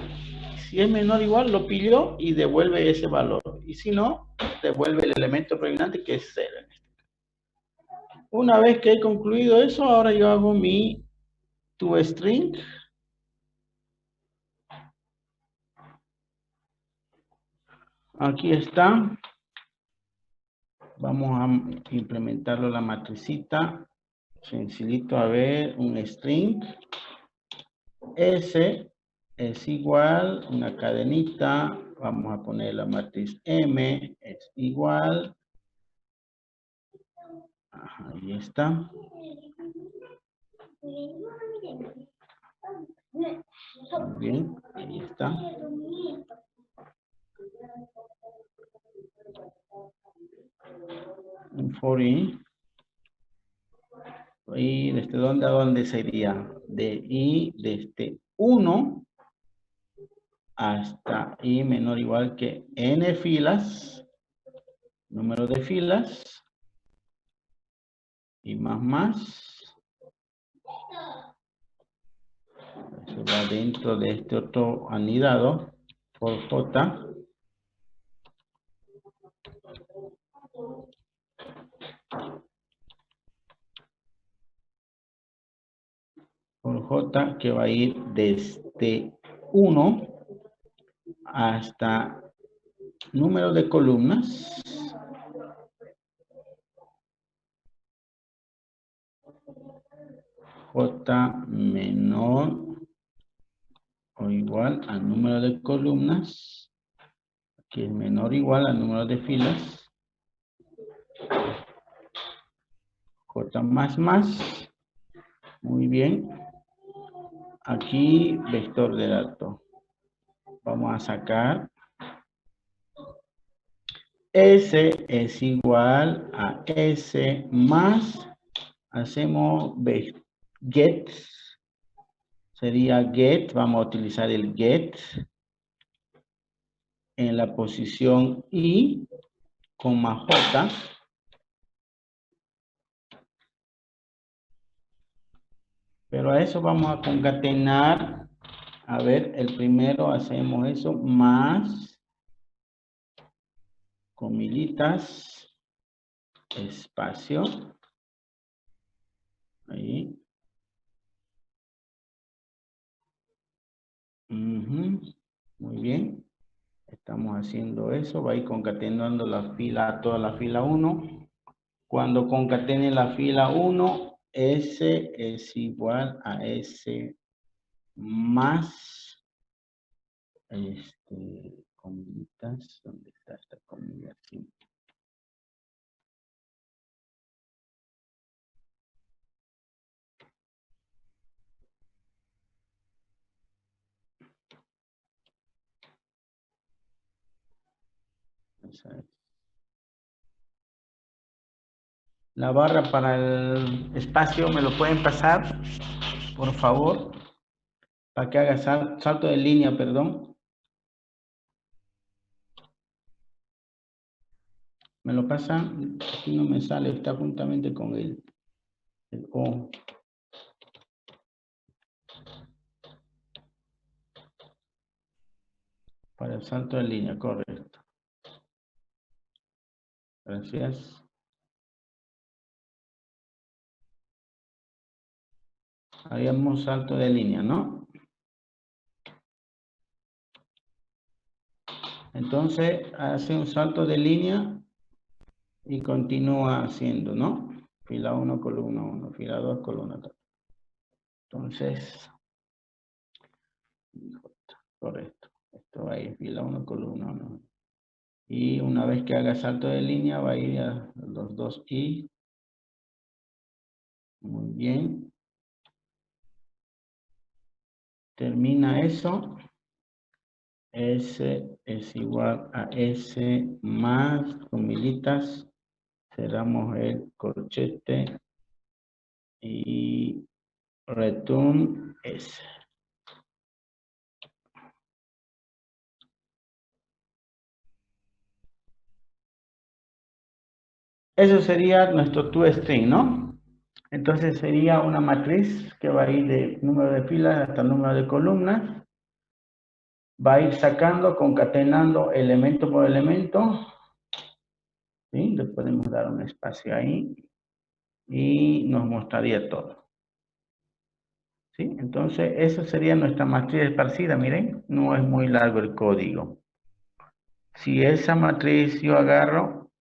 si es menor o igual, lo pillo y devuelve ese valor. Y si no, devuelve el elemento predominante que es 0. Una vez que he concluido eso, ahora yo hago mi toString. Aquí está. Vamos a implementarlo la matricita. Sencillito, a ver, un string. S es igual, una cadenita. Vamos a poner la matriz M, es igual. Ajá, ahí está. Muy bien, ahí está. Un for i. ¿Y desde dónde a dónde sería? De i desde 1 hasta i menor o igual que n filas. Número de filas. Y más. Eso va dentro de este otro anidado por J. por J, que va a ir desde 1 hasta número de columnas. J menor o igual al número de columnas. Aquí es menor o igual al número de filas. J más. Muy bien. Aquí vector de datos. Vamos a sacar. S es igual a S más. Hacemos get. Sería get. Vamos a utilizar el get. En la posición I, coma J. Pero a eso vamos a concatenar. A ver, el primero hacemos eso, más, comillitas, espacio. Ahí. Muy bien. Estamos haciendo eso. Va a ir concatenando la fila, toda la fila 1. Cuando concatene la fila 1, S es igual a S más, comillitas, ¿dónde está esta comilla? Sí. Esa es. La barra para el espacio, ¿me lo pueden pasar? Por favor. Para que haga salto de línea, perdón. ¿Me lo pasan? Aquí no me sale, está juntamente con el O. Para el salto de línea, correcto. Gracias. Haríamos salto de línea, ¿no? Entonces, hace un salto de línea y continúa haciendo, ¿no? Fila 1, columna 1, fila 2, columna 2. Entonces, correcto. Esto va a ir fila 1, columna 1. Y una vez que haga salto de línea, va a ir a los dos I. Muy bien. Termina eso. S es igual a S más comillitas. Cerramos el corchete y return S. Eso sería nuestro toString, ¿no? Entonces sería una matriz que va a ir de número de filas hasta el número de columnas. Va a ir sacando, concatenando elemento por elemento. ¿Sí? Le podemos dar un espacio ahí. Y nos mostraría todo. ¿Sí? Entonces, eso sería nuestra matriz esparcida. Miren, no es muy largo el código. Si esa matriz yo agarro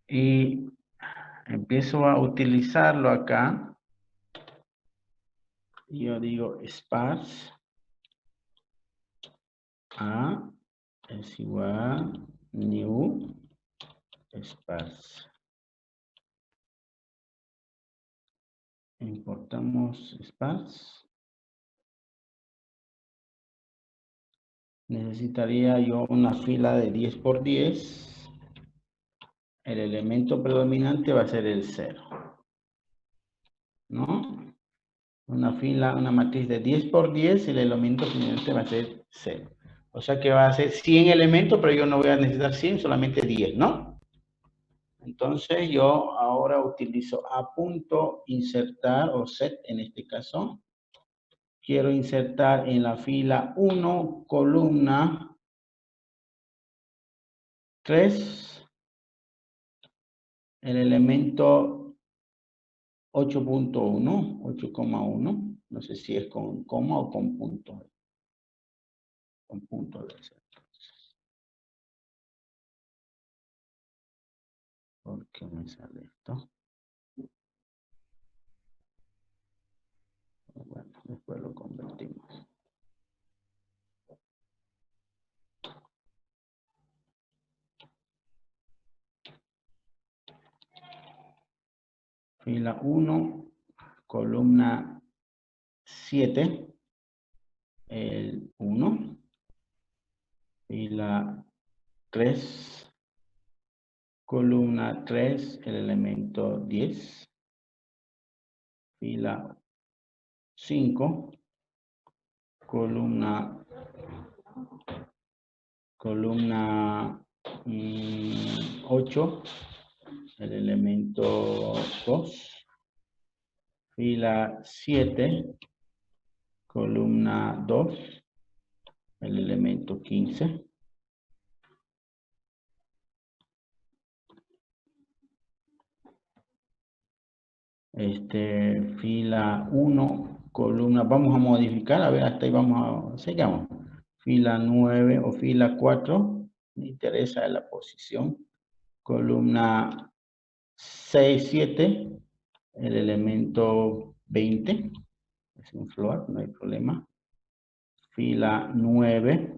y empiezo a utilizarlo acá, yo digo sparse a es igual new sparse. Importamos sparse. Necesitaría yo una fila de 10 por 10. El elemento predominante va a ser el 0. ¿No? Una fila, una matriz de 10 por 10 y el elemento predominante va a ser 0. O sea que va a ser 100 elementos, pero yo no voy a necesitar 100, solamente 10, ¿no? Entonces yo ahora utilizo a.insertar o set en este caso. Quiero insertar en la fila 1, columna 3, el elemento 8.1, 8,1. No sé si es con coma o con punto. Con punto debe ser. ¿Por qué me sale esto? Bueno, después lo convertimos. Fila 1, columna 7, el 1. Fila 3, columna 3, el elemento 10. Fila 5, columna 8, el elemento 2. Fila 7, columna 2, el elemento 15. Fila 1, columna, vamos a modificar, a ver, hasta ahí vamos a, sigamos. Fila 9 o fila 4, me interesa la posición. Columna 6, 7, el elemento 20, es un float, no hay problema. Fila 9,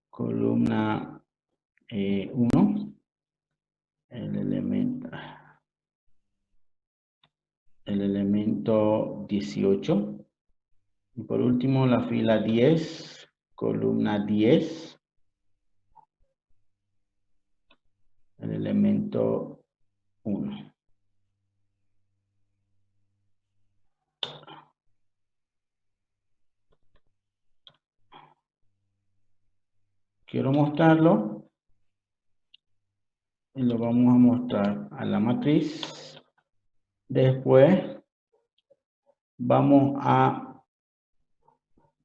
columna 1, el elemento 18. Y por último, la fila 10, columna 10, el elemento 1. Quiero mostrarlo y lo vamos a mostrar a la matriz. Después vamos a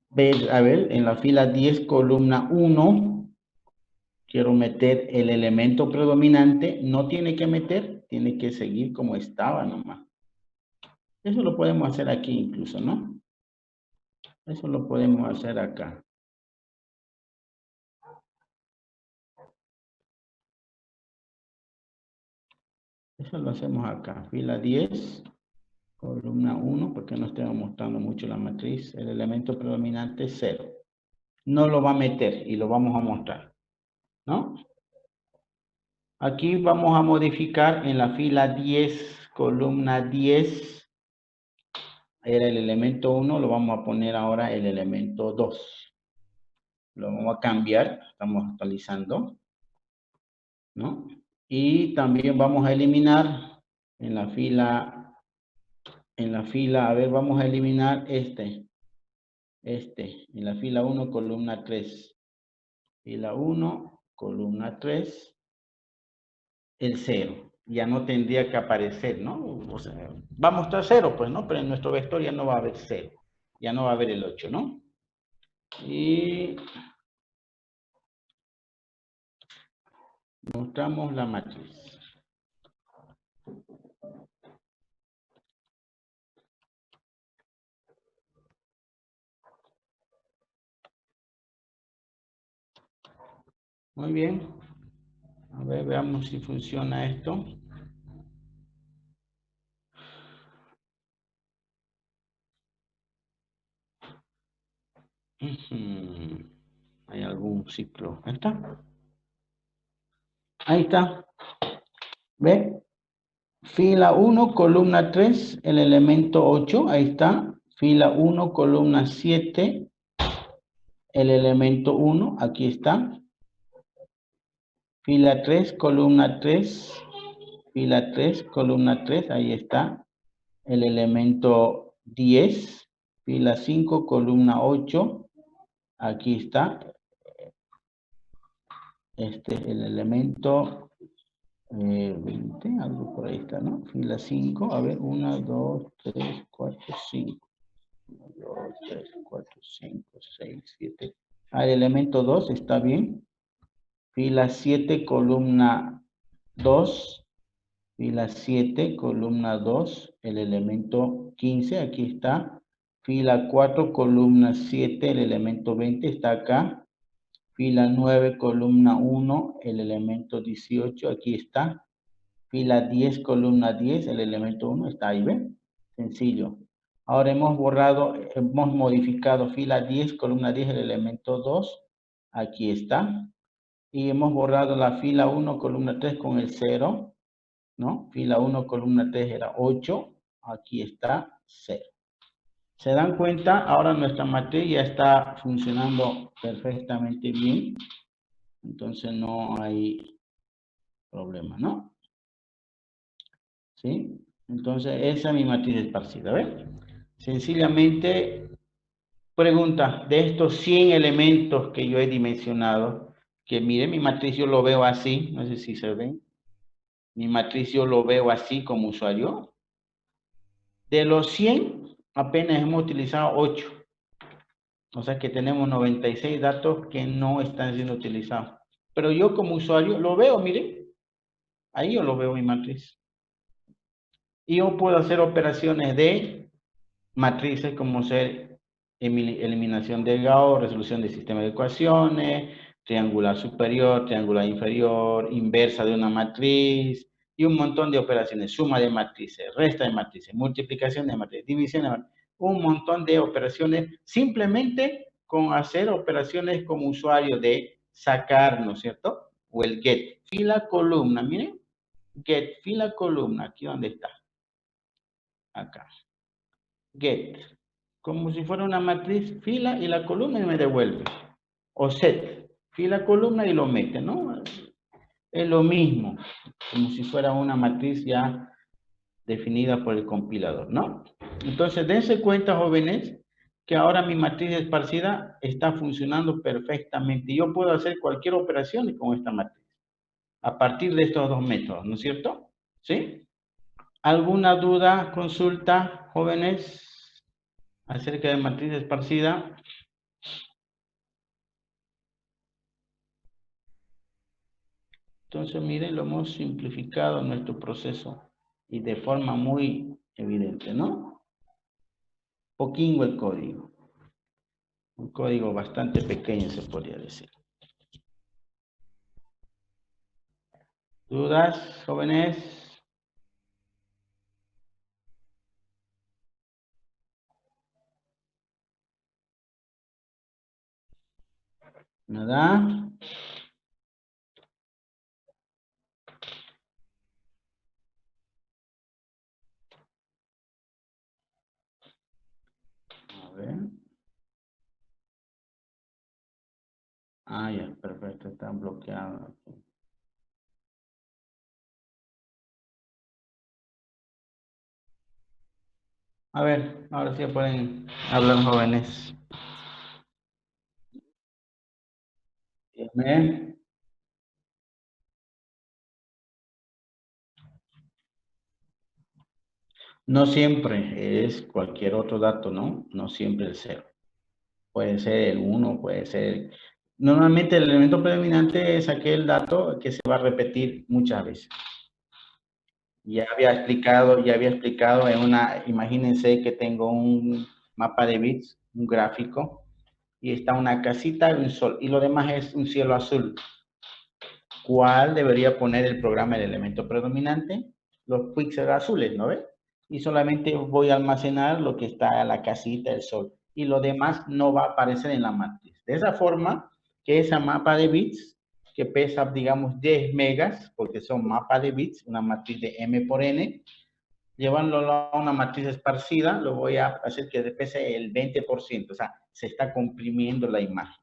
ver, en la fila 10, columna 1, quiero meter el elemento predominante. No tiene que meter, tiene que seguir como estaba nomás. Eso lo podemos hacer aquí incluso, ¿no? Eso lo podemos hacer acá. Eso lo hacemos acá. Fila 10, columna 1, porque no estemos mostrando mucho la matriz. El elemento predominante es 0. No lo va a meter y lo vamos a mostrar, ¿no? Aquí vamos a modificar en la fila 10, columna 10. Era el elemento 1, lo vamos a poner ahora el elemento 2. Lo vamos a cambiar, estamos actualizando, ¿no? Y también vamos a eliminar en la fila, a ver, vamos a eliminar en la fila 1, columna 3. Fila 1, columna 3, el 0. Ya no tendría que aparecer, ¿no? O sea, va a mostrar 0, pues, ¿no? Pero en nuestro vector ya no va a haber 0. Ya no va a haber el 8, ¿no? Y mostramos la matriz. Muy bien. A ver, veamos si funciona esto. ¿Hay algún ciclo? ¿Ahí está? Ahí está. ¿Ve? Fila 1, columna 3, el elemento 8. Ahí está. Fila 1, columna 7, el elemento 1. Aquí está. Fila 3, columna 3. Fila 3, columna 3. Ahí está. El elemento 10. Fila 5, columna 8. Aquí está. El elemento 20, algo por ahí está, ¿no? Fila 5, a ver, 1, 2, 3, 4, 5. 1, 2, 3, 4, 5, 6, 7. El elemento 2 está bien. Fila 7, columna 2. Fila 7, columna 2, el elemento 15, aquí está. Fila 4, columna 7, el elemento 20 está acá. Fila 9, columna 1, el elemento 18, aquí está. Fila 10, columna 10, el elemento 1 está ahí, ¿ven? Sencillo. Ahora hemos modificado fila 10, columna 10, el elemento 2, aquí está. Y hemos borrado la fila 1, columna 3 con el 0, ¿no? Fila 1, columna 3 era 8, aquí está 0. ¿Se dan cuenta? Ahora nuestra matriz ya está funcionando perfectamente bien. Entonces no hay problema, ¿no? ¿Sí? Entonces esa es mi matriz esparcida, ¿ves? Sencillamente, pregunta, de estos 100 elementos que yo he dimensionado, que miren, mi matriz yo lo veo así, no sé si se ven. Mi matriz yo lo veo así como usuario. De los 100, apenas hemos utilizado 8. O sea que tenemos 96 datos que no están siendo utilizados. Pero yo como usuario lo veo, miren. Ahí yo lo veo en mi matriz. Y yo puedo hacer operaciones de matrices como ser eliminación de Gauss, resolución del sistema de ecuaciones, triangular superior, triangular inferior, inversa de una matriz y un montón de operaciones, suma de matrices, resta de matrices, multiplicación de matrices, división de matrices, un montón de operaciones simplemente con hacer operaciones como usuario de sacar, ¿no es cierto? O el get, fila, columna, miren, get, fila, columna, aquí donde está, acá, get, como si fuera una matriz, fila y la columna y me devuelve. O set, fila, columna y lo mete, ¿no? Es lo mismo, como si fuera una matriz ya definida por el compilador, ¿no? Entonces, dense cuenta, jóvenes, que ahora mi matriz esparcida está funcionando perfectamente. Yo puedo hacer cualquier operación con esta matriz, a partir de estos dos métodos, ¿no es cierto? ¿Sí? ¿Alguna duda, consulta, jóvenes? Acerca de matriz esparcida. Entonces, miren, lo hemos simplificado nuestro proceso y de forma muy evidente, ¿no? Poquinho el código. Un código bastante pequeño, se podría decir. ¿Dudas, jóvenes? ¿Nada? A ver. Ah, ya, perfecto, están bloqueados. A ver, ahora sí pueden hablar, jóvenes. Bien. No siempre es cualquier otro dato, ¿no? No siempre el 0. Puede ser el 1, puede ser... Normalmente el elemento predominante es aquel dato que se va a repetir muchas veces. Ya había explicado en una... Imagínense que tengo un mapa de bits, un gráfico, y está una casita y un sol, y lo demás es un cielo azul. ¿Cuál debería poner el programa el elemento predominante? Los píxeles azules, ¿no ves? Y solamente voy a almacenar lo que está en la casita, el sol. Y lo demás no va a aparecer en la matriz. De esa forma, que esa mapa de bits, que pesa, digamos, 10 megas, porque son mapas de bits, una matriz de M por N, llevándolo a una matriz esparcida, lo voy a hacer que pese el 20%. O sea, se está comprimiendo la imagen.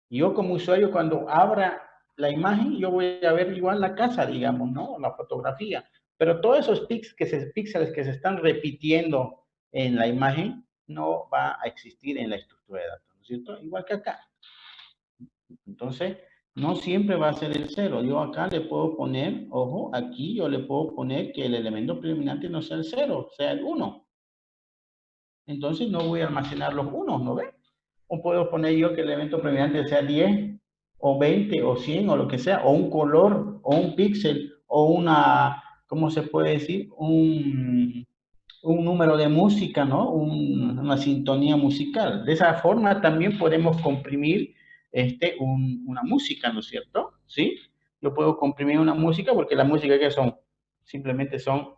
Yo como usuario, cuando abra la imagen, yo voy a ver igual la casa, digamos, ¿no? La fotografía. Pero todos esos píxeles que se están repitiendo en la imagen no va a existir en la estructura de datos, ¿no es cierto? Igual que acá. Entonces, no siempre va a ser el 0. Yo acá le puedo poner, ojo, aquí yo le puedo poner que el elemento predominante no sea el 0, sea el 1. Entonces no voy a almacenar los 1, ¿no ves? O puedo poner yo que el elemento predominante sea 10, o 20, o 100, o lo que sea, o un color, o un píxel, o una ¿cómo se puede decir? Un número de música, ¿no? Una sintonía musical. De esa forma también podemos comprimir una música, ¿no es cierto? ¿Sí? Yo puedo comprimir una música porque la música que son, simplemente son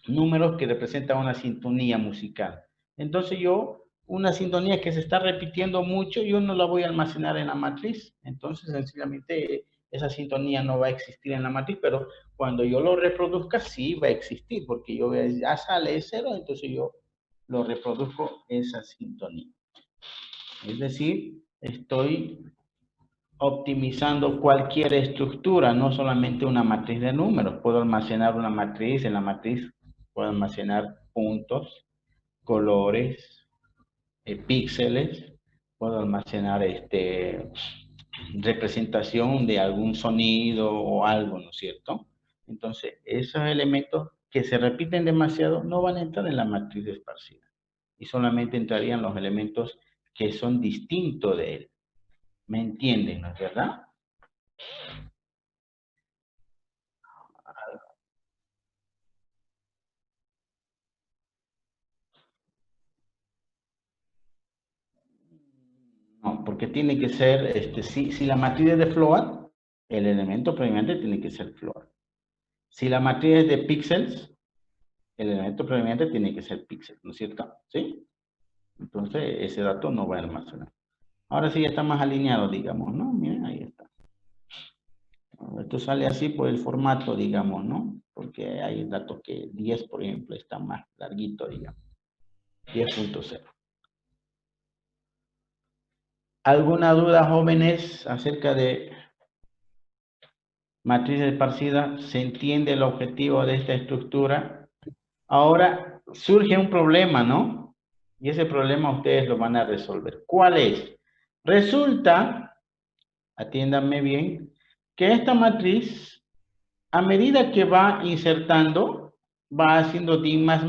números que representan una sintonía musical. Entonces una sintonía que se está repitiendo mucho, yo no la voy a almacenar en la matriz. Entonces, sencillamente, esa sintonía no va a existir en la matriz, pero cuando yo lo reproduzca, sí va a existir, porque ya sale 0, entonces yo lo reproduzco esa sintonía. Es decir, estoy optimizando cualquier estructura, no solamente una matriz de números. Puedo almacenar una matriz, en la matriz puedo almacenar puntos, colores, píxeles, puedo almacenar representación de algún sonido o algo, ¿no es cierto? Entonces, esos elementos que se repiten demasiado no van a entrar en la matriz esparcida y solamente entrarían los elementos que son distintos de él. ¿Me entienden, no es verdad? No, porque tiene que ser, si la matriz es de float, el elemento predominante tiene que ser float. Si la matriz es de píxeles, el elemento predominante tiene que ser píxel, ¿no es cierto? ¿Sí? Entonces, ese dato no va a almacenar. Ahora sí ya está más alineado, digamos, ¿no? Miren, ahí está. Esto sale así por el formato, digamos, ¿no? Porque hay datos que 10, por ejemplo, está más larguito, digamos. 10.0. ¿Alguna duda, jóvenes, acerca de matriz esparcida? ¿Se entiende el objetivo de esta estructura? Ahora surge un problema, ¿no? Y ese problema ustedes lo van a resolver. ¿Cuál es? Resulta, atiéndanme bien, que esta matriz, a medida que va insertando, va haciendo D más.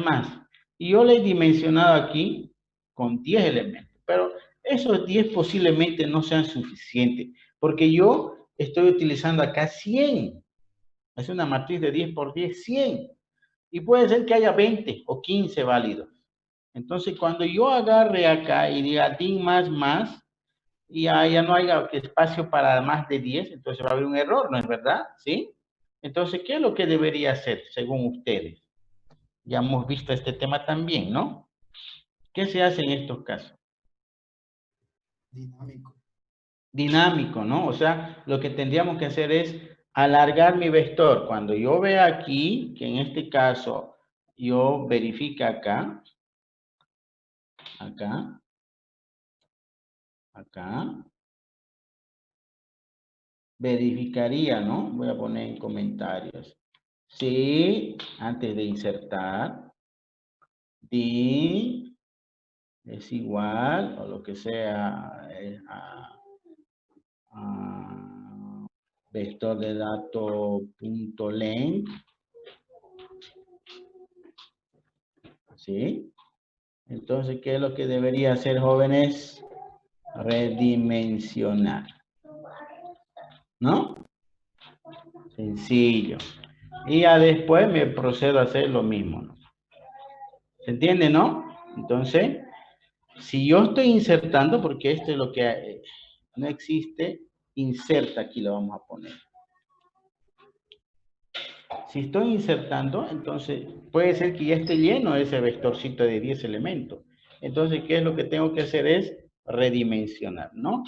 Y yo le he dimensionado aquí con 10 elementos, pero esos 10 posiblemente no sean suficientes, porque yo estoy utilizando acá 100. Es una matriz de 10 por 10, 100. Y puede ser que haya 20 o 15 válidos. Entonces, cuando yo agarre acá y diga D más, y ya no haya espacio para más de 10, entonces va a haber un error, ¿no es verdad? ¿Sí? Entonces, ¿qué es lo que debería hacer según ustedes? Ya hemos visto este tema también, ¿no? ¿Qué se hace en estos casos? Dinámico. Dinámico, ¿no? O sea, lo que tendríamos que hacer es alargar mi vector. Cuando yo vea aquí, que en este caso yo verifique acá, verificaría, ¿no? Voy a poner en comentarios. Sí, antes de insertar, D es igual, o lo que sea, vector de datos punto length, ¿sí? Entonces, ¿qué es lo que debería hacer, jóvenes? Redimensionar, ¿no? Sencillo. Y ya después me procedo a hacer lo mismo, ¿no? ¿Se entiende, no? Entonces, si yo estoy insertando, porque esto es lo que no existe, inserta, aquí lo vamos a poner. Si estoy insertando, entonces puede ser que ya esté lleno ese vectorcito de 10 elementos. Entonces, ¿qué es lo que tengo que hacer? Es redimensionar, ¿no?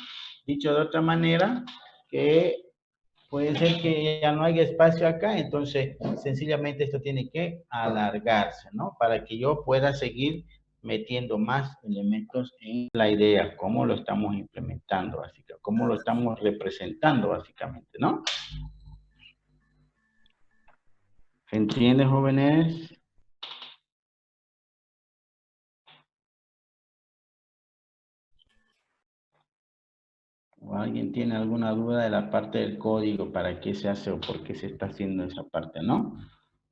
Dicho de otra manera, que puede ser que ya no haya espacio acá, entonces sencillamente esto tiene que alargarse, ¿no? Para que yo pueda seguir metiendo más elementos en la idea, cómo lo estamos implementando, básicamente, cómo lo estamos representando, básicamente, ¿no? ¿Se entiende, jóvenes? ¿O alguien tiene alguna duda de la parte del código, para qué se hace o por qué se está haciendo esa parte, ¿no?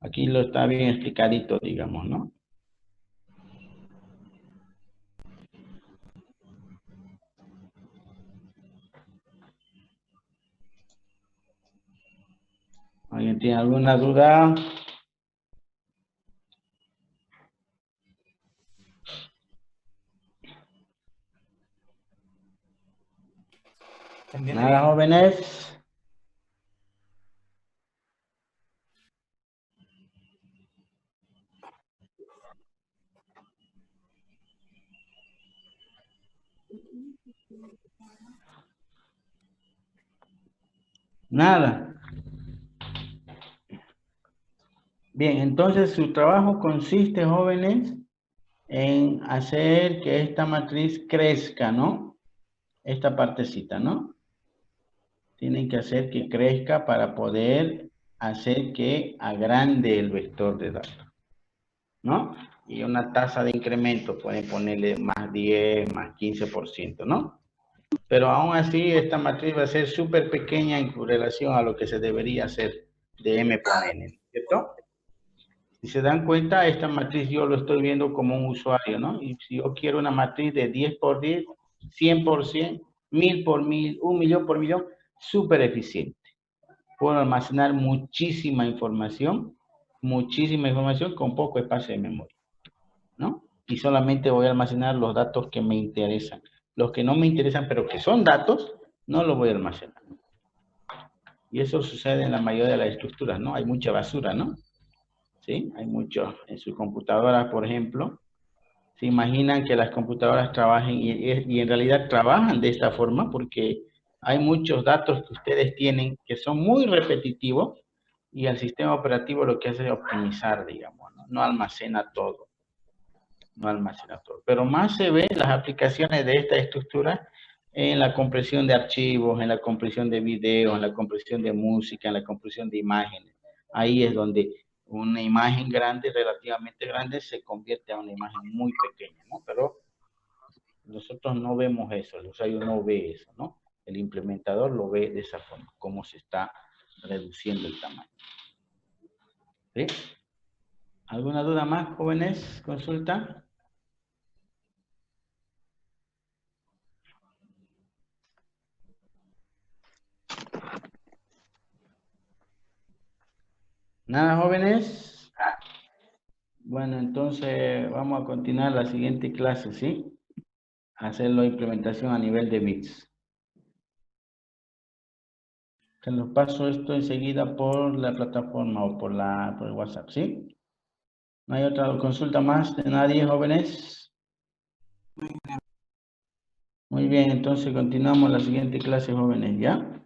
Aquí lo está bien explicadito, digamos, ¿no? ¿Alguien tiene alguna duda? Nada, jóvenes. Nada. Bien, entonces su trabajo consiste, jóvenes, en hacer que esta matriz crezca, ¿no? Esta partecita, ¿no? Tienen que hacer que crezca para poder hacer que agrande el vector de datos, ¿no? Y una tasa de incremento, pueden ponerle más 10, más 15%, ¿no? Pero aún así, esta matriz va a ser súper pequeña en relación a lo que se debería hacer de M por N, ¿cierto? Si se dan cuenta, esta matriz yo lo estoy viendo como un usuario, ¿no? Y si yo quiero una matriz de 10 por 10, 100 por 100, 1000 por 1000, 1.000.000 por millón, súper eficiente. Puedo almacenar muchísima información con poco espacio de memoria, ¿no? Y solamente voy a almacenar los datos que me interesan. Los que no me interesan, pero que son datos, no los voy a almacenar. Y eso sucede en la mayoría de las estructuras, ¿no? Hay mucha basura, ¿no? ¿Sí? Hay mucho. En sus computadoras, por ejemplo, se imaginan que las computadoras trabajen y en realidad trabajan de esta forma porque hay muchos datos que ustedes tienen que son muy repetitivos y el sistema operativo lo que hace es optimizar, digamos, ¿no? No almacena todo. No almacena todo. Pero más se ven las aplicaciones de esta estructura en la compresión de archivos, en la compresión de videos, en la compresión de música, en la compresión de imágenes. Ahí es donde una imagen grande, relativamente grande, se convierte a una imagen muy pequeña, ¿no? Pero nosotros no vemos eso, el usuario no ve eso, ¿no? El implementador lo ve de esa forma, cómo se está reduciendo el tamaño. ¿Sí? ¿Alguna duda más, jóvenes? ¿Consulta? ¿Nada, jóvenes? Bueno, entonces vamos a continuar la siguiente clase, ¿sí? Hacer la implementación a nivel de bits. Se los paso esto enseguida por la plataforma o por el WhatsApp, ¿sí? ¿No hay otra consulta más de nadie, jóvenes? Muy bien, entonces continuamos la siguiente clase, jóvenes, ¿ya?